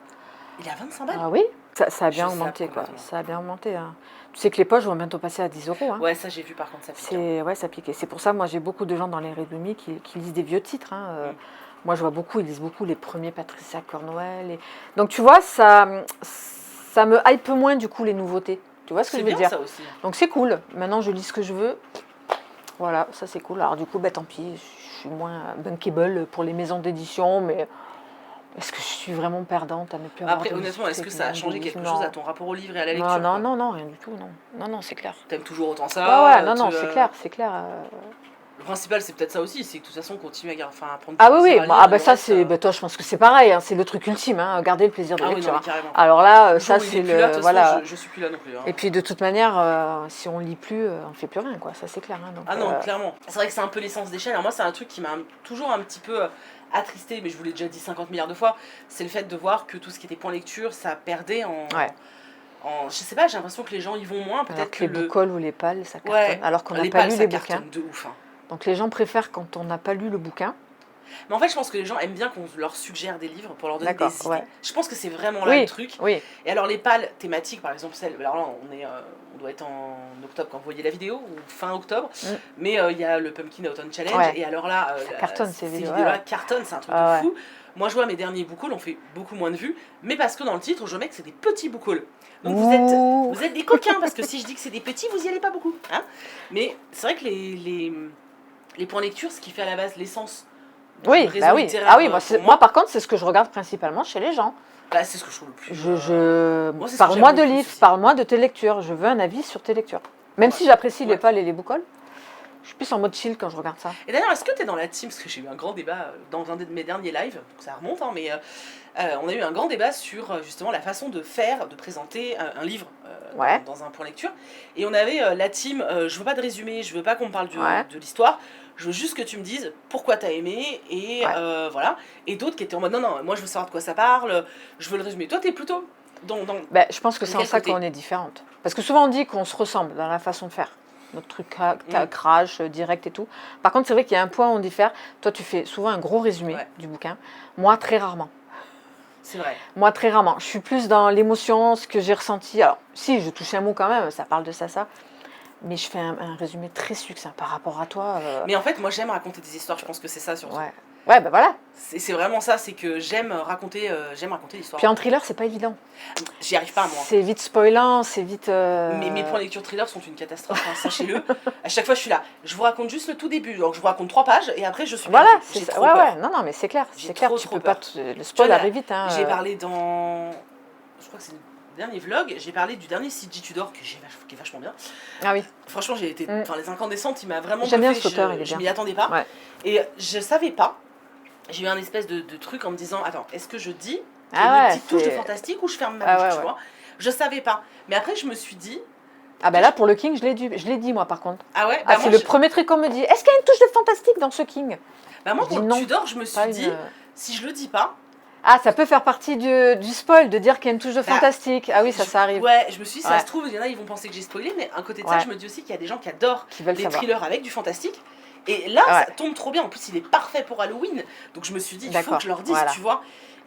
Il est à 25 balles. Ah oui, ça a bien Je augmenté zappe quoi. complètement. Ça a bien augmenté. Hein. Tu sais que les poches vont bientôt passer à 10 €. Hein. Ouais, ça j'ai vu par contre, ça pique. Hein. Ouais, ça piquait. C'est pour ça, moi j'ai beaucoup de gens dans les Redoumi qui lisent des vieux titres. Hein. Moi je vois beaucoup, ils lisent beaucoup les premiers Patricia Cornwell. Donc tu vois, ça me hype moins du coup les nouveautés. Tu vois ce que je veux bien dire? ça aussi. Donc c'est cool. Maintenant, je lis ce que je veux. Voilà, ça c'est cool. Alors du coup, tant pis, je suis moins bankable pour les maisons d'édition, mais est-ce que je suis vraiment perdante à ne plus avoir Après, de honnêtement, est-ce que ça a changé quelque chose à ton rapport au livre et à la lecture? Non, rien du tout, non. Non, c'est clair. T'aimes toujours autant ça? Ouais, non, c'est clair. Le principal, c'est peut-être ça aussi, c'est que de toute façon, on continue à prendre Ah du oui, plaisir oui, à bah, lire, ah bah le ça reste, c'est, bah, toi je pense que c'est pareil, hein, c'est le truc ultime, hein, garder le plaisir de Ah oui, non, lecture. mais Hein. carrément. Alors là, Le jour ça où il est c'est plus là, de le, toute voilà. façon, je suis plus là non plus. Hein. Et puis de toute manière, si on lit plus, on fait plus rien, quoi, ça c'est clair. Hein, donc, Ah non, clairement. C'est vrai que c'est un peu l'essence des chaînes. Alors moi, c'est un truc qui m'a toujours un petit peu attristé, mais je vous l'ai déjà dit 50 milliards de fois, c'est le fait de voir que tout ce qui était point lecture, ça perdait Ouais. je sais pas, j'ai l'impression que les gens y vont moins, Alors peut-être que que les boucoles ou les pales, ça cartonne. Ouais, Alors qu'on n'a les pas pales, lu ça les bouquins. cartonne de ouf. Hein. Donc les gens préfèrent quand on n'a pas lu le bouquin. Mais en fait, je pense que les gens aiment bien qu'on leur suggère des livres pour leur donner des idées. Ouais. Je pense que c'est vraiment là le truc. Oui. Et alors les pales thématiques, par exemple, celle, alors là, on doit être en octobre quand vous voyez la vidéo, ou fin octobre, mais il y a le Pumpkin Autumn Challenge, Ouais. et alors là, ça cartonne ces vidéos-là cartonnent, c'est un truc de fou. Moi, je vois mes derniers book hauls ont fait beaucoup moins de vues, mais parce que dans le titre, je mets que c'est des petits book hauls. Donc vous êtes des coquins, parce que si je dis que c'est des petits, vous y allez pas beaucoup. Hein, mais c'est vrai que les points lecture, ce qui fait à la base l'essence. Oui, bah oui. Ah oui, moi par contre, c'est ce que je regarde principalement chez les gens. Bah, c'est ce que je trouve le plus. Parle-moi de livres, parle-moi de tes lectures. Je veux un avis sur tes lectures. Même si j'apprécie les pales et les book hauls, je suis plus en mode chill quand je regarde ça. Et d'ailleurs, est-ce que tu es dans la team, parce que j'ai eu un grand débat dans un de mes derniers lives, donc ça remonte, hein, mais on a eu un grand débat sur justement la façon de présenter un livre dans un point lecture. Et on avait la team, je veux pas de résumé, je veux pas qu'on me parle de l'histoire, je veux juste que tu me dises pourquoi t'as aimé, et voilà. Et d'autres qui étaient en mode non, moi je veux savoir de quoi ça parle, je veux le résumé. Toi, t'es plutôt je pense que c'est en ça qu'on est différentes. Parce que souvent on dit qu'on se ressemble dans la façon de faire. Notre truc crash, direct et tout. Par contre, c'est vrai qu'il y a un point où on diffère. Toi, tu fais souvent un gros résumé du bouquin. Moi, très rarement. C'est vrai. Moi, très rarement. Je suis plus dans l'émotion, ce que j'ai ressenti. Alors, si, je touche un mot quand même, ça parle de ça. Mais je fais un résumé très succinct par rapport à toi. Mais en fait, moi, j'aime raconter des histoires. Je pense que c'est ça, surtout. Ouais, bah voilà. C'est vraiment ça, c'est que j'aime raconter l'histoire. Puis en thriller, c'est pas évident. J'y arrive pas, moi. C'est vite spoilant, c'est vite... Mes points lecture thriller sont une catastrophe, hein, sachez-le. À chaque fois, je suis là. Je vous raconte juste le tout début. Donc, je vous raconte 3 pages et après, je suis Voilà, c'est ça. Ouais. Non, mais c'est clair. C'est clair, tu peux pas... Le spoil arrive vite. Hein, J'ai parlé dans... Je crois que c'est le dernier vlog. J'ai parlé du dernier C.G. Tudor, qui est vachement bien. Ah oui. Franchement, j'ai été... Enfin, Les Incandescentes, il m'a vraiment J'aime bien bluffé. cet auteur, il est bien. Je m'y attendais pas. Ouais. Et je savais pas. J'ai eu un espèce de truc en me disant, attends, est-ce que je dis une petite touche de fantastique ou je ferme ma bouche, tu vois. Je savais pas. Mais après, je me suis dit... Ah bah là, pour le King, je l'ai dit, moi, par contre. Ah ouais c'est le premier truc qu'on me dit. Est-ce qu'il y a une touche de fantastique dans ce King? Bah moi, pour le Tudor, je me suis dit, si je le dis pas... Ah, ça peut faire partie du spoil, de dire qu'il y a une touche de fantastique. Ah oui, ça arrive. Ouais, je me suis dit, ça se trouve, il y en a, ils vont penser que j'ai spoilé, mais à côté de ça, je me dis aussi qu'il y a des gens qui adorent les thrillers avec du fantastique. Et là, ça tombe trop bien. En plus, il est parfait pour Halloween. Donc je me suis dit, il faut que je leur dise, tu vois.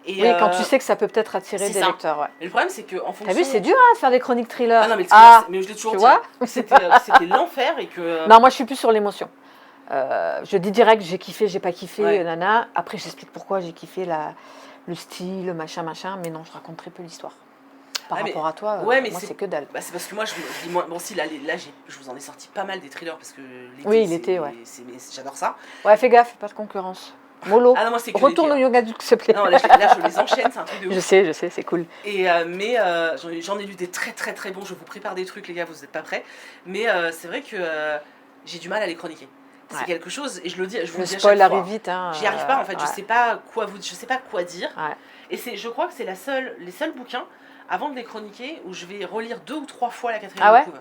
Et oui, quand tu sais que ça peut peut-être attirer des lecteurs. Ouais. Mais le problème, c'est qu'en fonction... T'as vu, c'est dur de faire des chroniques thrillers. Ah non, mais, mais je l'ai toujours dit. C'était l'enfer et que... Non, moi, je suis plus sur l'émotion. Je dis direct, j'ai kiffé, j'ai pas kiffé, nana. Après, j'explique pourquoi j'ai kiffé le style, machin. Mais non, je raconte très peu l'histoire. Par rapport à toi, moi, c'est que dalle. Bah, c'est parce que moi, je dis, bon, si, là je vous en ai sorti pas mal des thrillers parce que l'été, j'adore ça. Ouais, fais gaffe, pas de concurrence. Mollo, ah non, moi, retourne au yoga, s'il te plaît. Non, là, je les enchaîne, c'est un truc de ouf. Je sais, c'est cool. Et, mais j'en ai lu des très très très bons, je vous prépare des trucs, les gars, vous n'êtes pas prêts. Mais c'est vrai que j'ai du mal à les chroniquer. C'est quelque chose, et je vous le dis à chaque fois. Le spoil arrive vite. Hein, j'y arrive pas, en fait, je sais pas quoi dire. Et je crois que c'est les seuls bouquins, avant de les chroniquer, où je vais relire 2 ou 3 fois la 4e couve.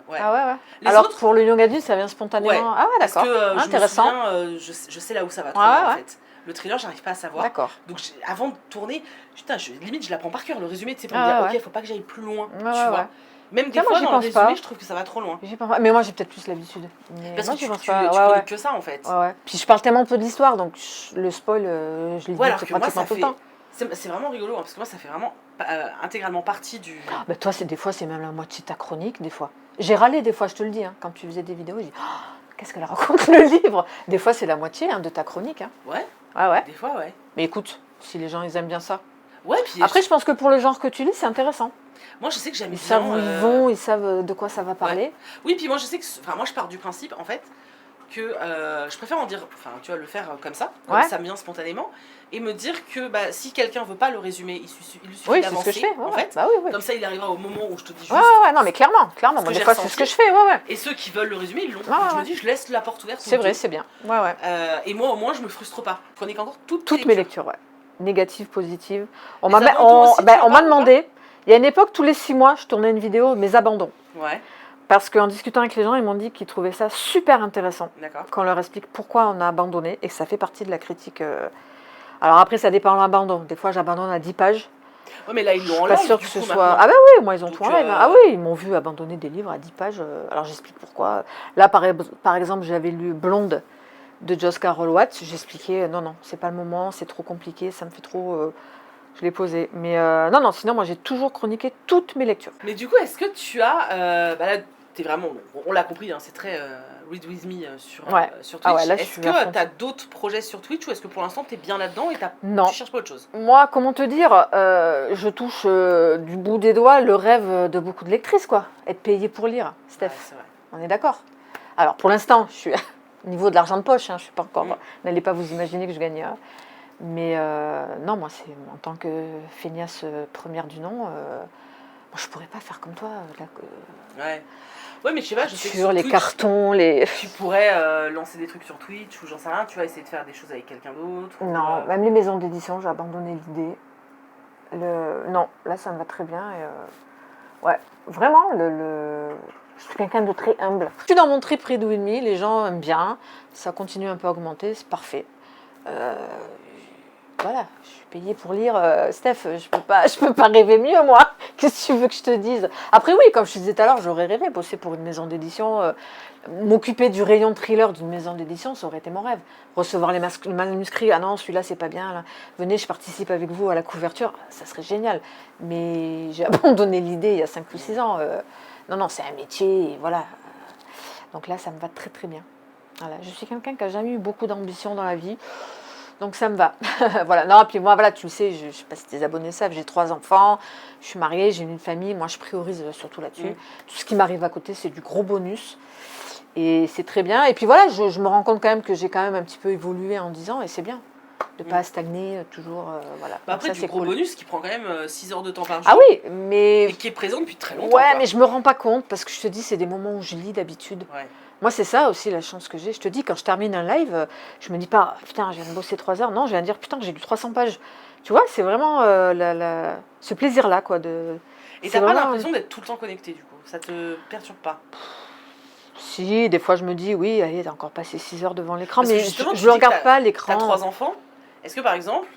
Alors autres, pour le young adulte, ça vient spontanément. Ah ouais, d'accord. Parce que intéressant. je sais là où ça va trop en fait. Le thriller, j'arrive pas à savoir. D'accord. Donc avant de tourner, putain, limite je l'apprends par cœur. Le résumé, c'est pour me dire, ok, faut pas que j'aille plus loin, tu vois. Même des fois, dans le résumé, je trouve que ça va trop loin. Mais moi, j'ai peut-être plus l'habitude. Parce que tu chroniques que ça, en fait. Puis je parle tellement peu de l'histoire, donc le spoil, je l'ai dit pratiquement tout le temps. C'est vraiment rigolo, hein, parce que moi, ça fait vraiment intégralement partie du... Bah toi, des fois, c'est même la moitié de ta chronique, des fois. J'ai râlé, des fois, je te le dis, hein, quand tu faisais des vidéos, je dis, qu'est-ce qu'elle raconte le livre? Des fois, c'est la moitié de ta chronique. Hein. Ouais. Des fois, ouais. Mais écoute, si les gens, ils aiment bien ça. Ouais, puis... Après, je pense que pour le genre que tu lis, c'est intéressant. Moi, je sais que j'aime bien... Ils savent où ils vont, ils savent de quoi ça va parler. Oui, puis moi, je sais que... Enfin, moi, je pars du principe, en fait, que je préfère en dire... Enfin, tu vois, le faire comme ça me vient spontanément. et me dire que bah, si quelqu'un veut pas le résumer, il suffit Oui, c'est d'avancer, ce que je fais. en fait. Bah oui, oui. Comme ça, il arrivera au moment où je te dis juste. Ouais, non, mais clairement. Moi, que des j'ai fois, c'est ce ressenti. que je fais, ouais. Et ceux qui veulent le résumer, ils l'ont. Ouais, Donc je ouais. me dis, je laisse la porte ouverte. C'est vrai, c'est bien. Ouais. Et moi, au moins, je me frustre pas. Je chronique encore toutes mes lectures, ouais. Négatives, positives. On Les m'a abandons aussi, tu en parles demandé. Il y a une époque, tous les 6 mois, je tournais une vidéo, mes abandons. Ouais, Parce qu'en discutant avec les gens, ils m'ont dit qu'ils trouvaient ça super intéressant. d'accord. Qu'on leur explique pourquoi on a abandonné et que ça fait partie de la critique. Alors après, ça dépend de l'abandon. Des fois, j'abandonne à 10 pages. Ouais, mais là, ils l'ont en Pas live, sûr du que ce coup, soit. maintenant. Ah bah oui, moi ils ont Donc, tout en live. Ah oui, ils m'ont vu abandonner des livres à 10 pages. Alors j'explique pourquoi. Là, par exemple, j'avais lu Blonde de Joss Carol Watts. J'expliquais non, c'est pas le moment, c'est trop compliqué, ça me fait trop. Je l'ai posé. Mais non, sinon moi j'ai toujours chroniqué toutes mes lectures. Mais du coup, est-ce que tu as. Bah là, t'es vraiment. On l'a compris, hein, c'est très Read With Me sur Twitch. Ah ouais, là, je est-ce suis à fond que t'as d'autres projets sur Twitch ou est-ce que pour l'instant t'es bien là-dedans et Non. tu cherches pas autre chose? Moi, comment te dire, je touche du bout des doigts le rêve de beaucoup de lectrices, quoi. Être payée pour lire, Steph. Ouais, c'est vrai. On est d'accord. Alors, pour l'instant, je suis au niveau de l'argent de poche, hein, je suis pas encore. Mm. N'allez pas vous imaginer que je gagne. Mais non, moi, c'est en tant que feignasse première du nom, moi, je pourrais pas faire comme toi. Ouais, mais je sais pas, je sais que sur sur les Twitch, cartons, les. tu pourrais lancer des trucs sur Twitch ou j'en sais rien, tu vas essayer de faire des choses avec quelqu'un d'autre. Non, même les maisons d'édition, j'ai abandonné l'idée. Non, là, ça me va très bien. Ouais, vraiment, je suis quelqu'un de très humble. Je suis dans mon trip Read With Me, les gens aiment bien, ça continue un peu à augmenter, c'est parfait. Voilà, je suis payée pour lire. Steph, je peux pas rêver mieux, moi. Qu'est-ce que tu veux que je te dise? Après, oui, comme je te disais tout à l'heure, j'aurais rêvé bosser pour une maison d'édition. M'occuper du rayon thriller d'une maison d'édition, ça aurait été mon rêve. Recevoir les manuscrits, ah non, celui-là, c'est pas bien. Là. Venez, je participe avec vous à la couverture, ça serait génial. Mais j'ai abandonné l'idée il y a 5 ou 6 ans. Non, c'est un métier, et voilà. Donc là, ça me va très très bien. Voilà, je suis quelqu'un qui n'a jamais eu beaucoup d'ambition dans la vie. Donc ça me va. Voilà. Non, puis moi, voilà, tu le sais, je ne sais pas si tes abonnés savent, j'ai 3 enfants, je suis mariée, j'ai une famille, moi je priorise surtout là-dessus. Tout ce qui m'arrive à côté, c'est du gros bonus. Et c'est très bien. Et puis voilà, je me rends compte quand même que j'ai quand même un petit peu évolué en 10 ans, et c'est bien. De ne pas stagner toujours. Voilà. Bah après, ça, du c'est gros cool. bonus qui prend quand même 6 heures de temps par jour. Ah oui, mais. Et qui est présent depuis très longtemps. Ouais, quoi. mais je me rends pas compte parce que je te dis, c'est des moments où je lis d'habitude. Ouais. Moi, c'est ça aussi la chance que j'ai. Je te dis, quand je termine un live, je me dis pas, putain, je viens de bosser 3 heures. Non, je viens de dire, putain, j'ai lu 300 pages. Tu vois, c'est vraiment ce plaisir-là, quoi. Et t'as pas l'impression d'être tout le temps connecté, du coup? Ça te perturbe pas? Si, des fois, je me dis, oui, allez, t'as encore passé 6 heures devant l'écran, Parce que mais justement, je ne regarde pas l'écran. T'as 3 enfants. Est-ce que, par exemple,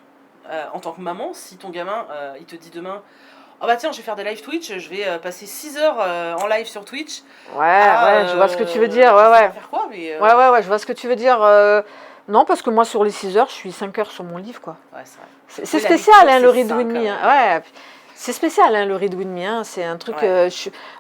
en tant que maman, si ton gamin, il te dit demain, oh bah tiens, je vais faire des live Twitch, je vais passer 6 heures en live sur Twitch. Ouais, je vois ce que tu veux dire. Je sais Ouais. pas faire quoi, mais Ouais, je vois ce que tu veux dire. Non, parce que moi, sur les 6 heures, je suis 5 heures sur mon livre, quoi. Ouais, c'est vrai. C'est Oui, la spécial, lecture, hein, le c'est Read ça, With Me. quand Hein. même. Ouais, c'est spécial, hein, le Read With Me. Hein. C'est un truc. Ouais.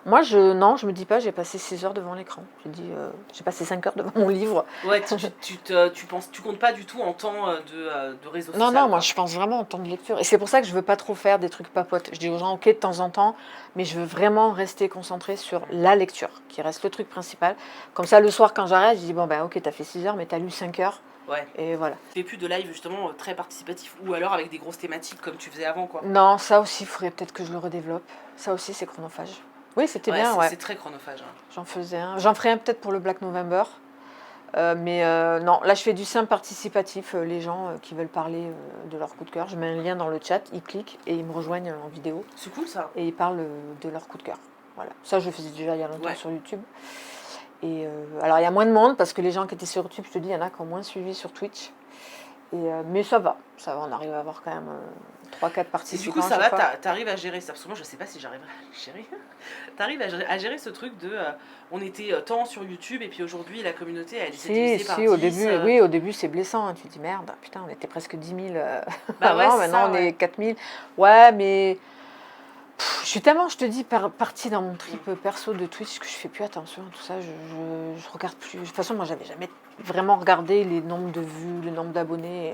Moi, je me dis pas, j'ai passé 6 heures devant l'écran. Je dis, j'ai passé 5 heures devant mon livre. Ouais, tu comptes pas du tout en temps de réseau social. Non, moi, quoi. je pense vraiment en temps de lecture. Et c'est pour ça que je veux pas trop faire des trucs papotes. Je dis aux gens, ok, de temps en temps, mais je veux vraiment rester concentrée sur la lecture, qui reste le truc principal. Comme ça, le soir, quand j'arrête, je dis, bon, ben, ok, t'as fait 6 heures, mais t'as lu 5 heures. Ouais. Et voilà. Tu fais plus de live justement très participatif ou alors avec des grosses thématiques comme tu faisais avant, quoi. Non, ça aussi, il faudrait peut-être que je le redéveloppe. Ça aussi, c'est chronophage. Oui, c'était bien, ouais. C'est très chronophage. Hein. J'en faisais un. J'en ferai un peut-être pour le Black November. Mais non, là, je fais du simple participatif. Les gens qui veulent parler de leur coup de cœur, je mets un lien dans le chat, ils cliquent et ils me rejoignent en vidéo. C'est cool, ça. Et ils parlent de leur coup de cœur. Voilà. Ça, je le faisais déjà il y a longtemps sur YouTube. Et alors, il y a moins de monde parce que les gens qui étaient sur YouTube, je te dis, il y en a qui ont moins suivi sur Twitch. Mais ça va, on arrive à avoir quand même 3-4 participants. Et du coup, ça va, t'arrives à gérer ça. Parce que moi, je sais pas si j'arriverai à gérer. T'arrives à gérer ce truc de. On était tant sur YouTube et puis aujourd'hui, la communauté, elle s'est divisée par 10. Au début, oui, au début, c'est blessant. Hein. Tu te dis, merde, putain, on était presque 10 000 Bah ouais, avant, maintenant on est 4 000. Ouais, mais. Je suis tellement, je te dis, partie dans mon trip perso de Twitch que je fais plus attention à tout ça. Je regarde plus. De toute façon, moi, j'avais jamais vraiment regardé les nombres de vues, le nombre d'abonnés.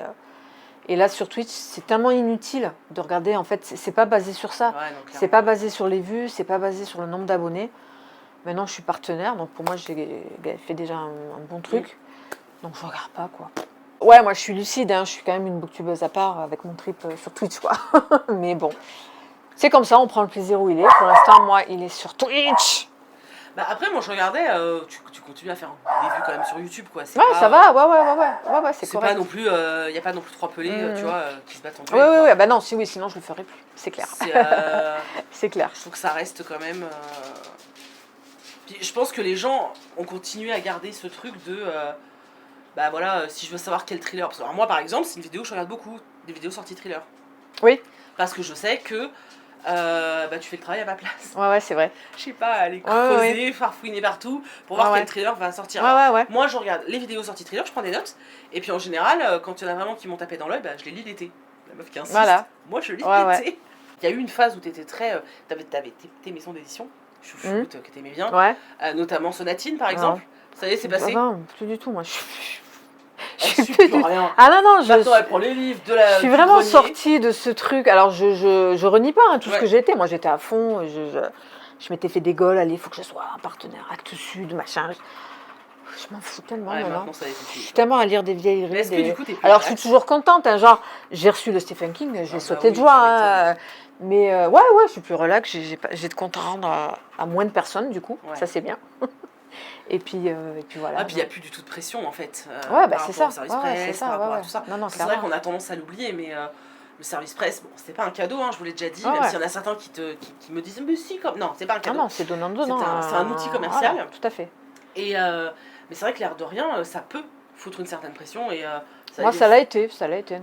Et là, sur Twitch, c'est tellement inutile de regarder. En fait, c'est pas basé sur ça. Ouais, c'est pas basé sur les vues, c'est pas basé sur le nombre d'abonnés. Maintenant, je suis partenaire, donc pour moi, j'ai fait déjà un bon truc. Donc, je regarde pas, quoi. Ouais, moi je suis lucide, hein, je suis quand même une booktubeuse à part avec mon trip sur Twitch, quoi. Mais bon, c'est comme ça, on prend le plaisir où il est. Pour l'instant, moi, il est sur Twitch. Bah après, moi je regardais, tu continues à faire des vues quand même sur YouTube, quoi. C'est Ouais, pas, ça va, ouais, c'est c'est correct. pas non plus, y a pas non plus trois pelés, tu vois, qui se battent en Oui, duel, quoi. bah non, si oui, sinon je le ferais plus, c'est clair. C'est, C'est clair. je trouve que ça reste quand même. Puis je pense que les gens ont continué à garder ce truc de. Bah voilà, si je veux savoir quel thriller. Parce que, alors moi par exemple, c'est une vidéo que je regarde beaucoup, des vidéos sorties thriller. Oui. Parce que je sais que bah, tu fais le travail à ma place. Ouais, c'est vrai. Je sais pas, aller creuser, farfouiner partout pour voir quel thriller va sortir. Ouais. Moi je regarde les vidéos sorties thriller, je prends des notes, et puis en général, quand il y en a vraiment qui m'ont tapé dans l'œil, bah, je les lis l'été. La meuf qui insiste, moi je lis l'été. Il y a eu une phase où t'étais très. T'avais tes maisons d'édition, chouchoute, que t'aimais bien, notamment Sonatine par exemple. Ça y est, c'est passé. Non, plus du tout, moi je suis plus rien. Ah non, Maintenant, elle prend les livres de la. Je suis vraiment sortie de ce truc. Alors, je renie pas tout ce que j'étais. Moi, j'étais à fond. Je m'étais fait des gaules. Allez, il faut que je sois un partenaire Actes Sud, machin. Je m'en fous tellement. Maintenant, ça je suis tellement à lire des vieilleries. Est-ce que du coup, t'es plus Alors, je suis toujours contente. Hein, genre, j'ai reçu le Stephen King. J'ai sauté de joie. Mais ouais, je suis plus relax. J'ai de compte à rendre à moins de personnes, du coup. Ça, c'est bien. Et puis voilà. Ah, puis il n'y a plus du tout de pression en fait. Ouais, bah c'est ça. Service presse, par rapport à tout ça. Non, c'est vrai qu'on a tendance à l'oublier, mais le service presse, bon, c'était pas un cadeau, hein, je vous l'ai déjà dit, même s'il y en a certains qui me disent, mais si, comme. Non, c'est pas un cadeau. Non, c'est donnant-donnant. C'est un outil commercial. Voilà, tout à fait. Et, mais c'est vrai que l'air de rien, ça peut foutre une certaine pression. Et, moi, ça l'a été.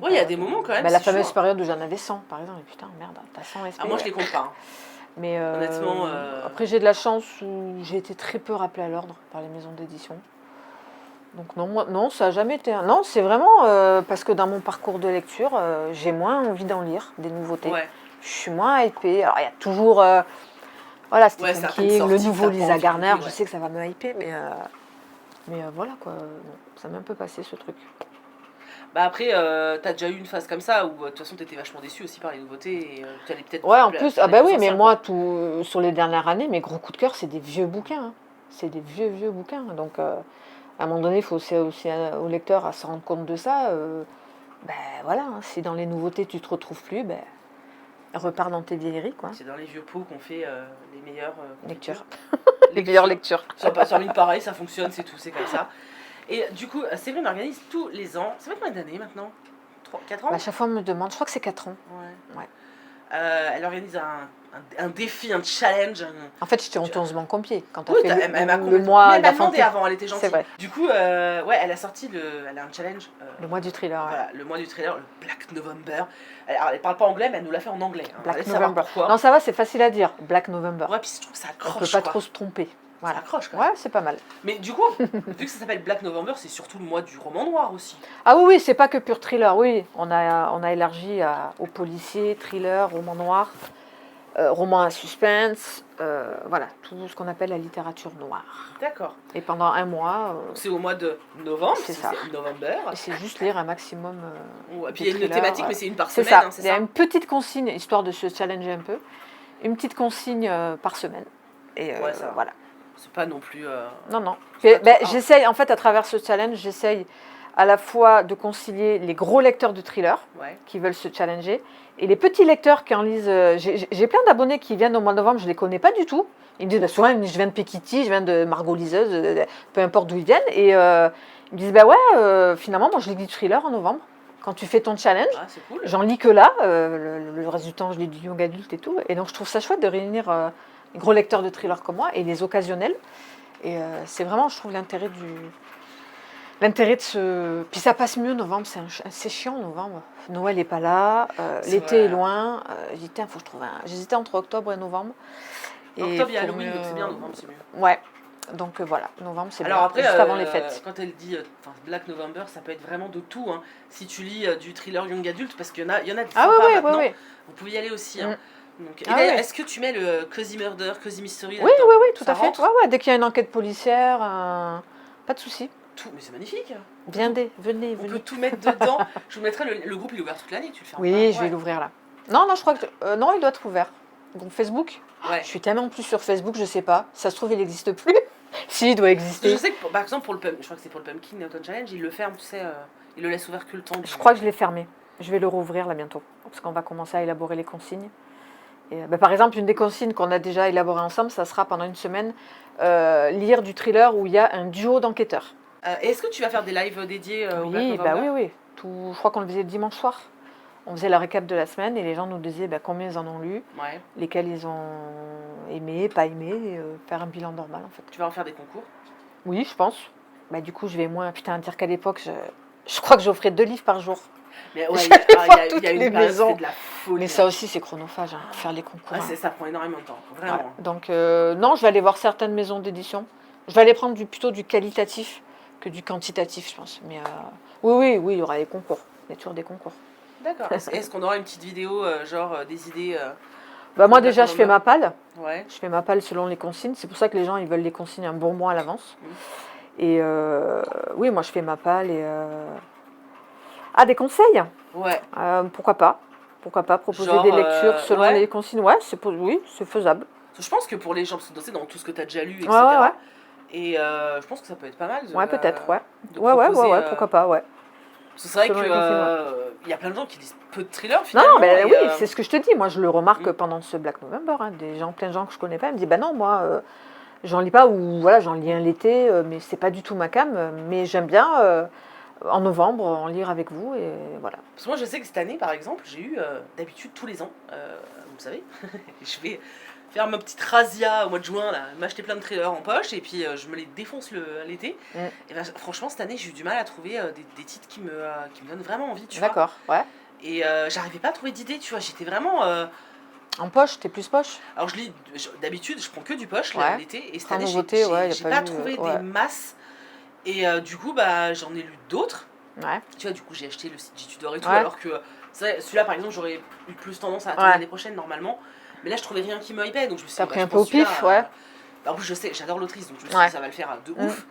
Oui, il y a des moments quand même. La fameuse période où j'en avais 100, par exemple. Et putain, merde, t'as 100 SP. Ah, moi, je les compte pas. Hein. Mais honnêtement. Après, j'ai de la chance où j'ai été très peu rappelée à l'ordre par les maisons d'édition. Donc non, ça n'a jamais été. Non, c'est vraiment parce que dans mon parcours de lecture, j'ai moins envie d'en lire, des nouveautés. Je suis moins hypée. Alors, il y a toujours Stephen King, le nouveau Lisa Garner. Je sais que ça va me hyper, mais voilà quoi. Ça m'a un peu passé ce truc. Bah après, t'as déjà eu une phase comme ça où de toute façon t'étais vachement déçu aussi par les nouveautés et tu allais peut-être. Ouais, en plus, oui, mais moi, sur les dernières années, mes gros coups de cœur, c'est des vieux bouquins. Hein. C'est des vieux bouquins. Donc, à un moment donné, il faut aussi au lecteur à se rendre compte de ça. Voilà, hein, si dans les nouveautés tu te retrouves plus, repars dans tes vieilleries, quoi. C'est dans les vieux pots qu'on fait les meilleures lectures. Les meilleures lectures. Sur ligne pareil, ça fonctionne, c'est tout, c'est comme ça. Et du coup, Séverine organise tous les ans. Ça fait combien d'années maintenant 4 ans À chaque fois, on me demande. Je crois que c'est 4 ans. Ouais. Elle organise un défi, un challenge. En fait, j'étais honteusement compied quand tu as fait elle m'a le mois elle m'a demandé avant, elle était gentille. C'est vrai. Du coup, elle a sorti elle a un challenge. Le mois du thriller. Voilà, le mois du thriller, le Black November. Alors, elle parle pas anglais, mais elle nous l'a fait en anglais. Hein. Black November. Non, ça va, c'est facile à dire. Black November. Ouais, puis je trouve que ça accroche. On peut pas trop se tromper. Voilà. Ça accroche quand même. Ouais, c'est pas mal. Mais du coup, vu que ça s'appelle Black November, c'est surtout le mois du roman noir aussi. Ah oui, c'est pas que pur thriller, oui. On a élargi aux policiers, thriller, roman noir, roman à suspense, voilà, tout ce qu'on appelle la littérature noire. D'accord. Et pendant un mois... c'est au mois de novembre, c'est ça. November. Et c'est juste lire un maximum et puis il y a une thématique, mais c'est une par semaine. C'est ça, hein, il y a une petite consigne, histoire de se challenger un peu. Une petite consigne par semaine. Et voilà. C'est pas non plus. Non. J'essaye, en fait, à travers ce challenge, j'essaye à la fois de concilier les gros lecteurs de thriller qui veulent se challenger et les petits lecteurs qui en lisent. J'ai plein d'abonnés qui viennent au mois de novembre, je ne les connais pas du tout. Ils me disent, souvent, je viens de Pekiti, je viens de Margot Liseuse, peu importe d'où ils viennent. Et ils me disent, finalement, moi, je lis du thriller en novembre. Quand tu fais ton challenge, c'est cool. J'en lis que là. Le reste du temps, je lis du young adulte et tout. Et donc, je trouve ça chouette de réunir les gros lecteurs de thrillers comme moi et les occasionnels. Et c'est vraiment, je trouve, l'intérêt de ce... Puis ça passe mieux novembre, c'est chiant novembre. Noël n'est pas là, l'été est loin. J'hésitais entre octobre et novembre. Octobre, il y a Halloween, donc c'est bien, novembre, c'est mieux. Ouais, donc voilà, novembre, c'est bien. Alors après, juste avant les fêtes. Quand elle dit Black November, ça peut être vraiment de tout. Hein. Si tu lis du thriller young adulte, parce qu'il y en a des sympas maintenant, vous pouvez y aller aussi. Hein. Donc, est-ce que tu mets le Cozy Murder, Cozy Mystery Oui, tout à fait. Dès qu'il y a une enquête policière, pas de souci. Tout, mais c'est magnifique. Venez. On peut tout mettre dedans. Je vous mettrai le groupe, il est ouvert toute l'année, tu le fermes. Oui, je vais l'ouvrir là. Non, je crois que non, il doit être ouvert. Donc Facebook. Je suis tellement plus sur Facebook, je sais pas. Ça se trouve, il n'existe plus. Si, il doit exister. Je sais que par exemple je crois que c'est pour le Pumpkin Autumn Challenge, ils le ferment, tu sais. Il le laisse ouvert que le temps. Je crois que je l'ai fermé. Je vais le rouvrir là bientôt, parce qu'on va commencer à élaborer les consignes. Et, par exemple, une des consignes qu'on a déjà élaborées ensemble, ça sera pendant une semaine, lire du thriller où il y a un duo d'enquêteurs. Est-ce que tu vas faire des lives dédiés au Black Oui, November? oui. Je crois qu'on le faisait le dimanche soir. On faisait la récap de la semaine et les gens nous disaient combien ils en ont lu, Ouais. lesquels ils ont aimé, pas aimé, et faire un bilan normal en fait. Tu vas en faire des concours? Oui, je pense. Du coup, je vais moins. Putain, dire qu'à l'époque, je crois que j'offrais 2 livres par jour. Mais ouais, J'allais voir toutes les une période, maisons. c'était de la folie. Mais ça aussi, c'est chronophage, faire les concours. Ouais, ça prend énormément de temps, vraiment. Ouais. Donc, non, je vais aller voir certaines maisons d'édition. Je vais aller prendre plutôt du qualitatif que du quantitatif, je pense. Mais oui, il y aura des concours. Il y a toujours des concours. D'accord. Est-ce qu'on aura une petite vidéo, genre des idées moi, déjà, je fais ma palle. Ouais. Je fais ma palle selon les consignes. C'est pour ça que les gens, ils veulent les consignes un bon mois à l'avance. Mmh. Et oui, moi, je fais ma palle et... Ah, des conseils? Ouais. Pourquoi pas? Pourquoi pas proposer Genre, des lectures selon ouais. les consignes? Ouais, oui, c'est faisable. Je pense que pour les gens, parce que c'est dans tout ce que tu as déjà lu, etc. Ouais. Et je pense que ça peut être pas mal. Ouais, peut-être, ouais. de Ouais, proposer, pourquoi pas, ouais. Parce que c'est vrai Selon les consignes, il y a plein de gens qui lisent peu de thrillers Non, finalement. oui, c'est ce que je te dis. Moi, je le remarque Mm. pendant ce Black November. Plein de gens que je connais pas, ils me disent non, moi, j'en lis pas, ou voilà, j'en lis un l'été, mais c'est pas du tout ma came. Mais j'aime bien en novembre en lire avec vous, et voilà. Parce que moi, je sais que cette année, par exemple, j'ai eu d'habitude tous les ans, vous le savez, je vais faire ma petite razzia au mois de juin, là, m'acheter plein de thrillers en poche, et puis je me les défonce l'été. Mm. Et franchement, cette année, j'ai eu du mal à trouver des titres qui me donnent vraiment envie, tu vois. D'accord, ouais. Et j'arrivais pas à trouver d'idées, tu vois. J'étais vraiment. En poche, t'es plus poche? Alors, d'habitude, je prends que du poche Ouais. l'été, et cette En année, nouveauté, ouais, y a j'ai pas pas eu, trouvé ouais. des masses. Et du coup, j'en ai lu d'autres. Ouais. Tu vois, du coup, j'ai acheté le site J Tudor et tout, Ouais. alors que celui-là, par exemple, j'aurais eu plus tendance à attendre Ouais. l'année prochaine, normalement. Mais là, je trouvais rien qui me hypait, donc je me suis dit, T'as pris je un peu pense au pif, celui-là, ouais. En plus, je sais, j'adore l'autrice, donc je me suis Ouais. dit, ça va le faire de ouf.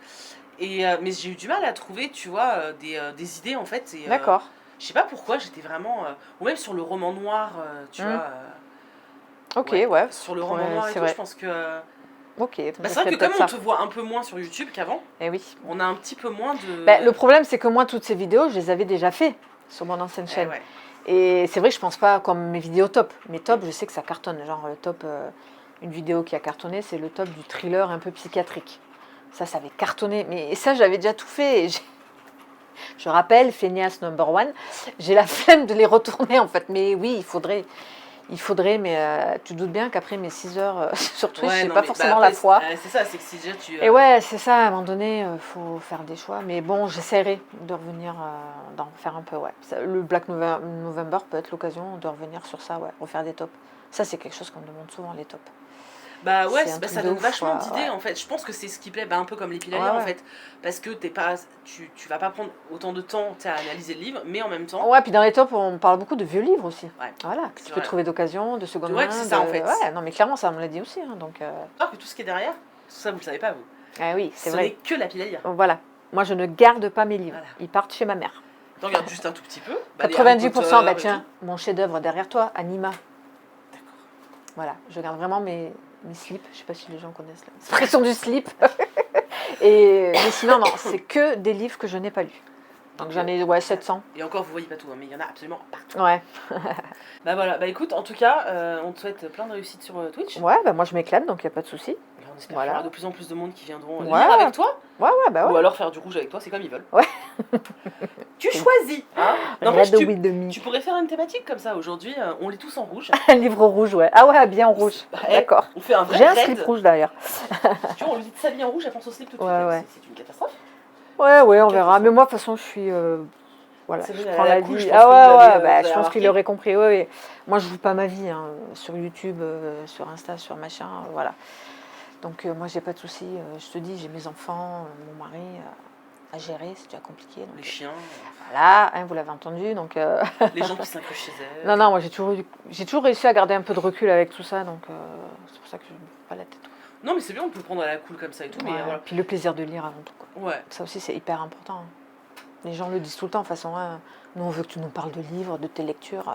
Et, mais j'ai eu du mal à trouver, tu vois, des idées, en fait. Et, D'accord. je sais pas pourquoi, j'étais vraiment... ou même sur le roman noir, tu vois. Ok, ouais. Sur le roman noir et c'est tout, vrai. je pense que... Ok. c'est je vrai ferai que comme peut-être on ça. te voit un peu moins sur YouTube qu'avant, Eh oui. on a un petit peu moins de... Le problème, c'est que moi, toutes ces vidéos, je les avais déjà fait sur mon ancienne chaîne. ouais. Et c'est vrai que je pense pas comme mes vidéos top. Mes top, je sais que ça cartonne. Genre, le top, une vidéo qui a cartonné, c'est le top du thriller un peu psychiatrique. Ça avait cartonné. Mais ça, j'avais déjà tout fait. Et je rappelle, Feignasse number one, j'ai la flemme de les retourner en fait. Mais oui, il faudrait, mais tu te doutes bien qu'après mes 6 heures sur Twitch, j'ai pas forcément la foi. C'est ça, c'est que si déjà tu... Et ouais, c'est ça, à un moment donné, faut faire des choix. Mais bon, j'essaierai de revenir, d'en faire un peu, ouais. Le Black November peut être l'occasion de revenir sur ça, ouais, refaire des tops. Ça, c'est quelque chose qu'on me demande souvent, les tops. Bah ouais, C'est un truc ça de donne ouf, vachement quoi, d'idées ouais. en fait. Je pense que c'est ce qui plaît, un peu comme l'épilalier Ouais, ouais. en fait. Parce que tu vas pas prendre autant de temps à analyser le livre, mais en même temps... Ouais, puis dans les tops, on parle beaucoup de vieux livres aussi. Ouais. Voilà, que tu C'est peux vrai. trouver d'occasion, de seconde Ouais, main. c'est ça, en fait. Ouais, non, mais clairement, ça, on me l'a dit aussi. Donc, Alors que tout ce qui est derrière, ça vous le savez pas vous. ah oui, c'est Ce n'est vrai. que la pilier. Voilà. Moi, je ne garde pas mes livres. Voilà. Ils partent chez ma mère. T'en regardes juste un tout petit peu. Les Harry 90%, Potter et tiens, mon chef-d'œuvre derrière toi, Anima. Voilà, je garde vraiment mes slips. Je sais pas si les gens connaissent l'expression du slip. Mais sinon, non, c'est que des livres que je n'ai pas lus. Donc j'en ai 700. Et encore, vous voyez pas tout, hein, mais il y en a absolument partout. Ouais. Bah voilà, bah écoute, en tout cas, on te souhaite plein de réussite sur Twitch. Ouais, moi je m'éclate, donc il n'y a pas de souci. Et on espère Voilà. qu'il y aura de plus en plus de monde qui viendront Ouais. lire avec toi. Ouais, bah Ou ouais. alors faire du rouge avec toi, c'est comme ils veulent. Ouais. Tu choisis. Hein. N'empêche, Red with the me. tu pourrais faire une thématique comme ça. Aujourd'hui, on lit tous en rouge. Un livre rouge, ouais. Ah ouais, bien en rouge. D'accord. On fait un vrai J'ai un raid. slip rouge d'ailleurs. Tu vois, on lui dit de s'habiller en rouge, elle pense au slip tout de suite. Ouais. C'est une catastrophe. Ouais, on Quelle verra. façon. Mais moi, de toute façon, je suis. Voilà, C'est je vrai, prends la la cool, vie. je pense Ah que vous ouais, l'avez, vous je avez pense qu'il remarqué. aurait compris. Ouais. Moi, je joue pas ma vie sur YouTube, sur Insta, sur machin, voilà. Donc moi, j'ai pas de soucis. Je te dis, j'ai mes enfants, mon mari à gérer, c'est déjà compliqué. Donc, Les chiens, voilà, vous l'avez entendu. Donc les gens qui s'incrustent chez elle. non, moi, j'ai toujours réussi à garder un peu de recul avec tout ça, donc c'est pour ça que je me prends pas la tête. Non, mais c'est bien, on peut le prendre à la cool comme ça et tout. Ouais. Mais voilà. Puis le plaisir de lire avant tout, quoi. Ouais. Ça aussi, c'est hyper important. Les gens le disent tout le temps, de toute façon, nous on veut que tu nous parles de livres, de tes lectures.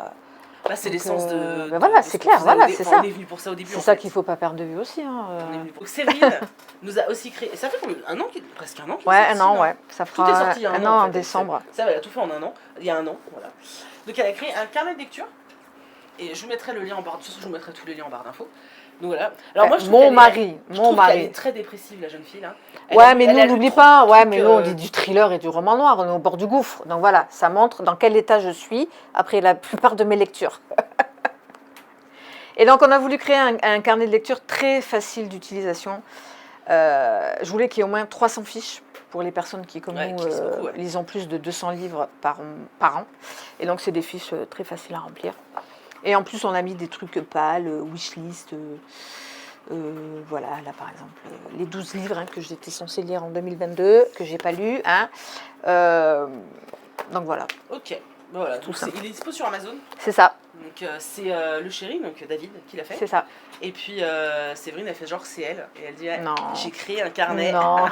Bah, c'est Donc, l'essence de. ben voilà, de ce c'est qu'on clair, faisait voilà, au c'est enfin, ça. on est venu pour ça au début. C'est en ça fait. qu'il faut pas perdre de vue aussi. Hein, On est venu pour- Séverine nous a aussi créé. Ça fait combien un an, presque un an. qu'il est Ouais, sorti, un an, non ouais. Ça Tout est fera sorti il y a un an an en fait. décembre. Ça, elle a tout fait en un an. Il y a un an, voilà. Donc elle a créé un carnet de lecture. Et je vous mettrai le lien en barre. De toute façon, je vous mettrai tous les liens en barre d'infos. Donc voilà. Alors moi, je trouve Mon qu'elle mari, je mon trouve qu'elle mari. est très dépressive, la jeune fille là. Elle Ouais, a lu- mais elle nous, a lu n'oublie trop pas, de ouais, trucs, mais nous, on dit du thriller et du roman noir, on est au bord du gouffre. Donc voilà, ça montre dans quel état je suis après la plupart de mes lectures. Et donc, on a voulu créer un carnet de lecture très facile d'utilisation. Je voulais qu'il y ait au moins 300 fiches pour les personnes qui, comme Ouais, nous, qui lisent beaucoup, ouais. lisent plus de 200 livres par an. Et donc, c'est des fiches très faciles à remplir. Et en plus, on a mis des trucs pâles, wishlist. Voilà, là par exemple, les 12 livres que j'étais censée lire en 2022, que j'ai pas lu. Hein. Donc voilà. Ok. Voilà. Tout Donc, simple. il est dispo sur Amazon. C'est ça. Donc c'est le chéri, donc David, qui l'a fait. C'est ça. Et puis Séverine, elle fait genre c'est elle. Et elle dit Non. j'ai créé un carnet. Non.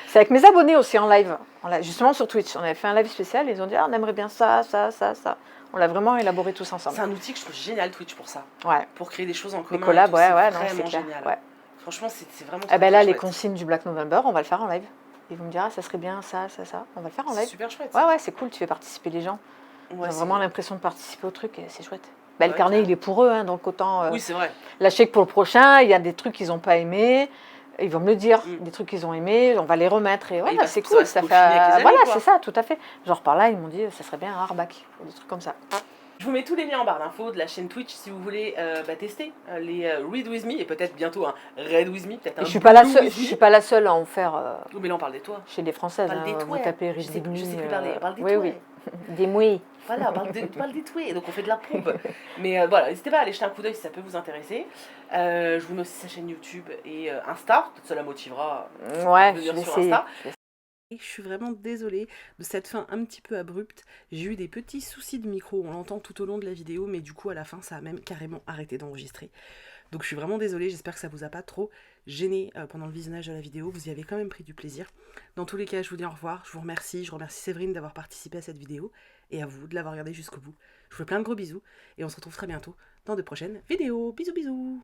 C'est avec mes abonnés aussi en live. Justement sur Twitch. On avait fait un live spécial et ils ont dit on aimerait bien ça. On l'a vraiment élaboré tous ensemble. C'est un outil que je trouve génial, Twitch, pour ça. Ouais. Pour créer des choses en commun. Les collabs, ouais, c'est non, c'est vraiment clair. génial. Ouais. Franchement, c'est vraiment Eh ben là, les chouette. consignes du Black November, on va le faire en live. Ils vont me dire, ça serait bien, ça. On va le faire en C'est live. super chouette. Ouais, c'est cool, tu fais participer les gens. Ouais, Ils ont c'est vraiment vrai. l'impression de participer au truc et c'est chouette. Le Ouais, carnet, clair. il est pour eux, hein, donc autant Oui, c'est vrai. lâcher que pour le prochain, il y a des trucs qu'ils n'ont pas aimés. Ils vont me le dire, Mm. des trucs qu'ils ont aimés, on va les remettre. Et il voilà, va- c'est ça cool. va se Ça fait... peaufiner avec les années, Voilà, quoi. c'est ça, tout à fait. Genre par là, ils m'ont dit, ça serait bien un hardback, ou des trucs comme ça. Je vous mets tous les liens en barre d'infos de la chaîne Twitch si vous voulez tester les Read With Me et peut-être bientôt un Read With Me, peut-être un Et je suis pas la Blue seule, With je Me. suis pas la seule à en faire Oh, mais là on parle des toits. chez les Françaises. Parle des Vous toits. tapez Je Read sais, With Me, je sais plus parler. Parle des oui, toits. oui. Des mouilles. Voilà, on parle des toits, donc on fait de la pompe. Mais voilà, n'histez pas à aller jeter un coup d'œil si ça peut vous intéresser. Je vous mets aussi sa chaîne YouTube et Insta, peut-être ça la motivera Ouais, à je venir vais sur essayer. Insta. Et je suis vraiment désolée de cette fin un petit peu abrupte. J'ai eu des petits soucis de micro, on l'entend tout au long de la vidéo, mais du coup à la fin ça a même carrément arrêté d'enregistrer. Donc je suis vraiment désolée, j'espère que ça vous a pas trop gêné pendant le visionnage de la vidéo, vous y avez quand même pris du plaisir. Dans tous les cas, je vous dis au revoir, je vous remercie, je remercie Séverine d'avoir participé à cette vidéo, et à vous de l'avoir regardée jusqu'au bout. Je vous fais plein de gros bisous, et on se retrouve très bientôt dans de prochaines vidéos. Bisous bisous.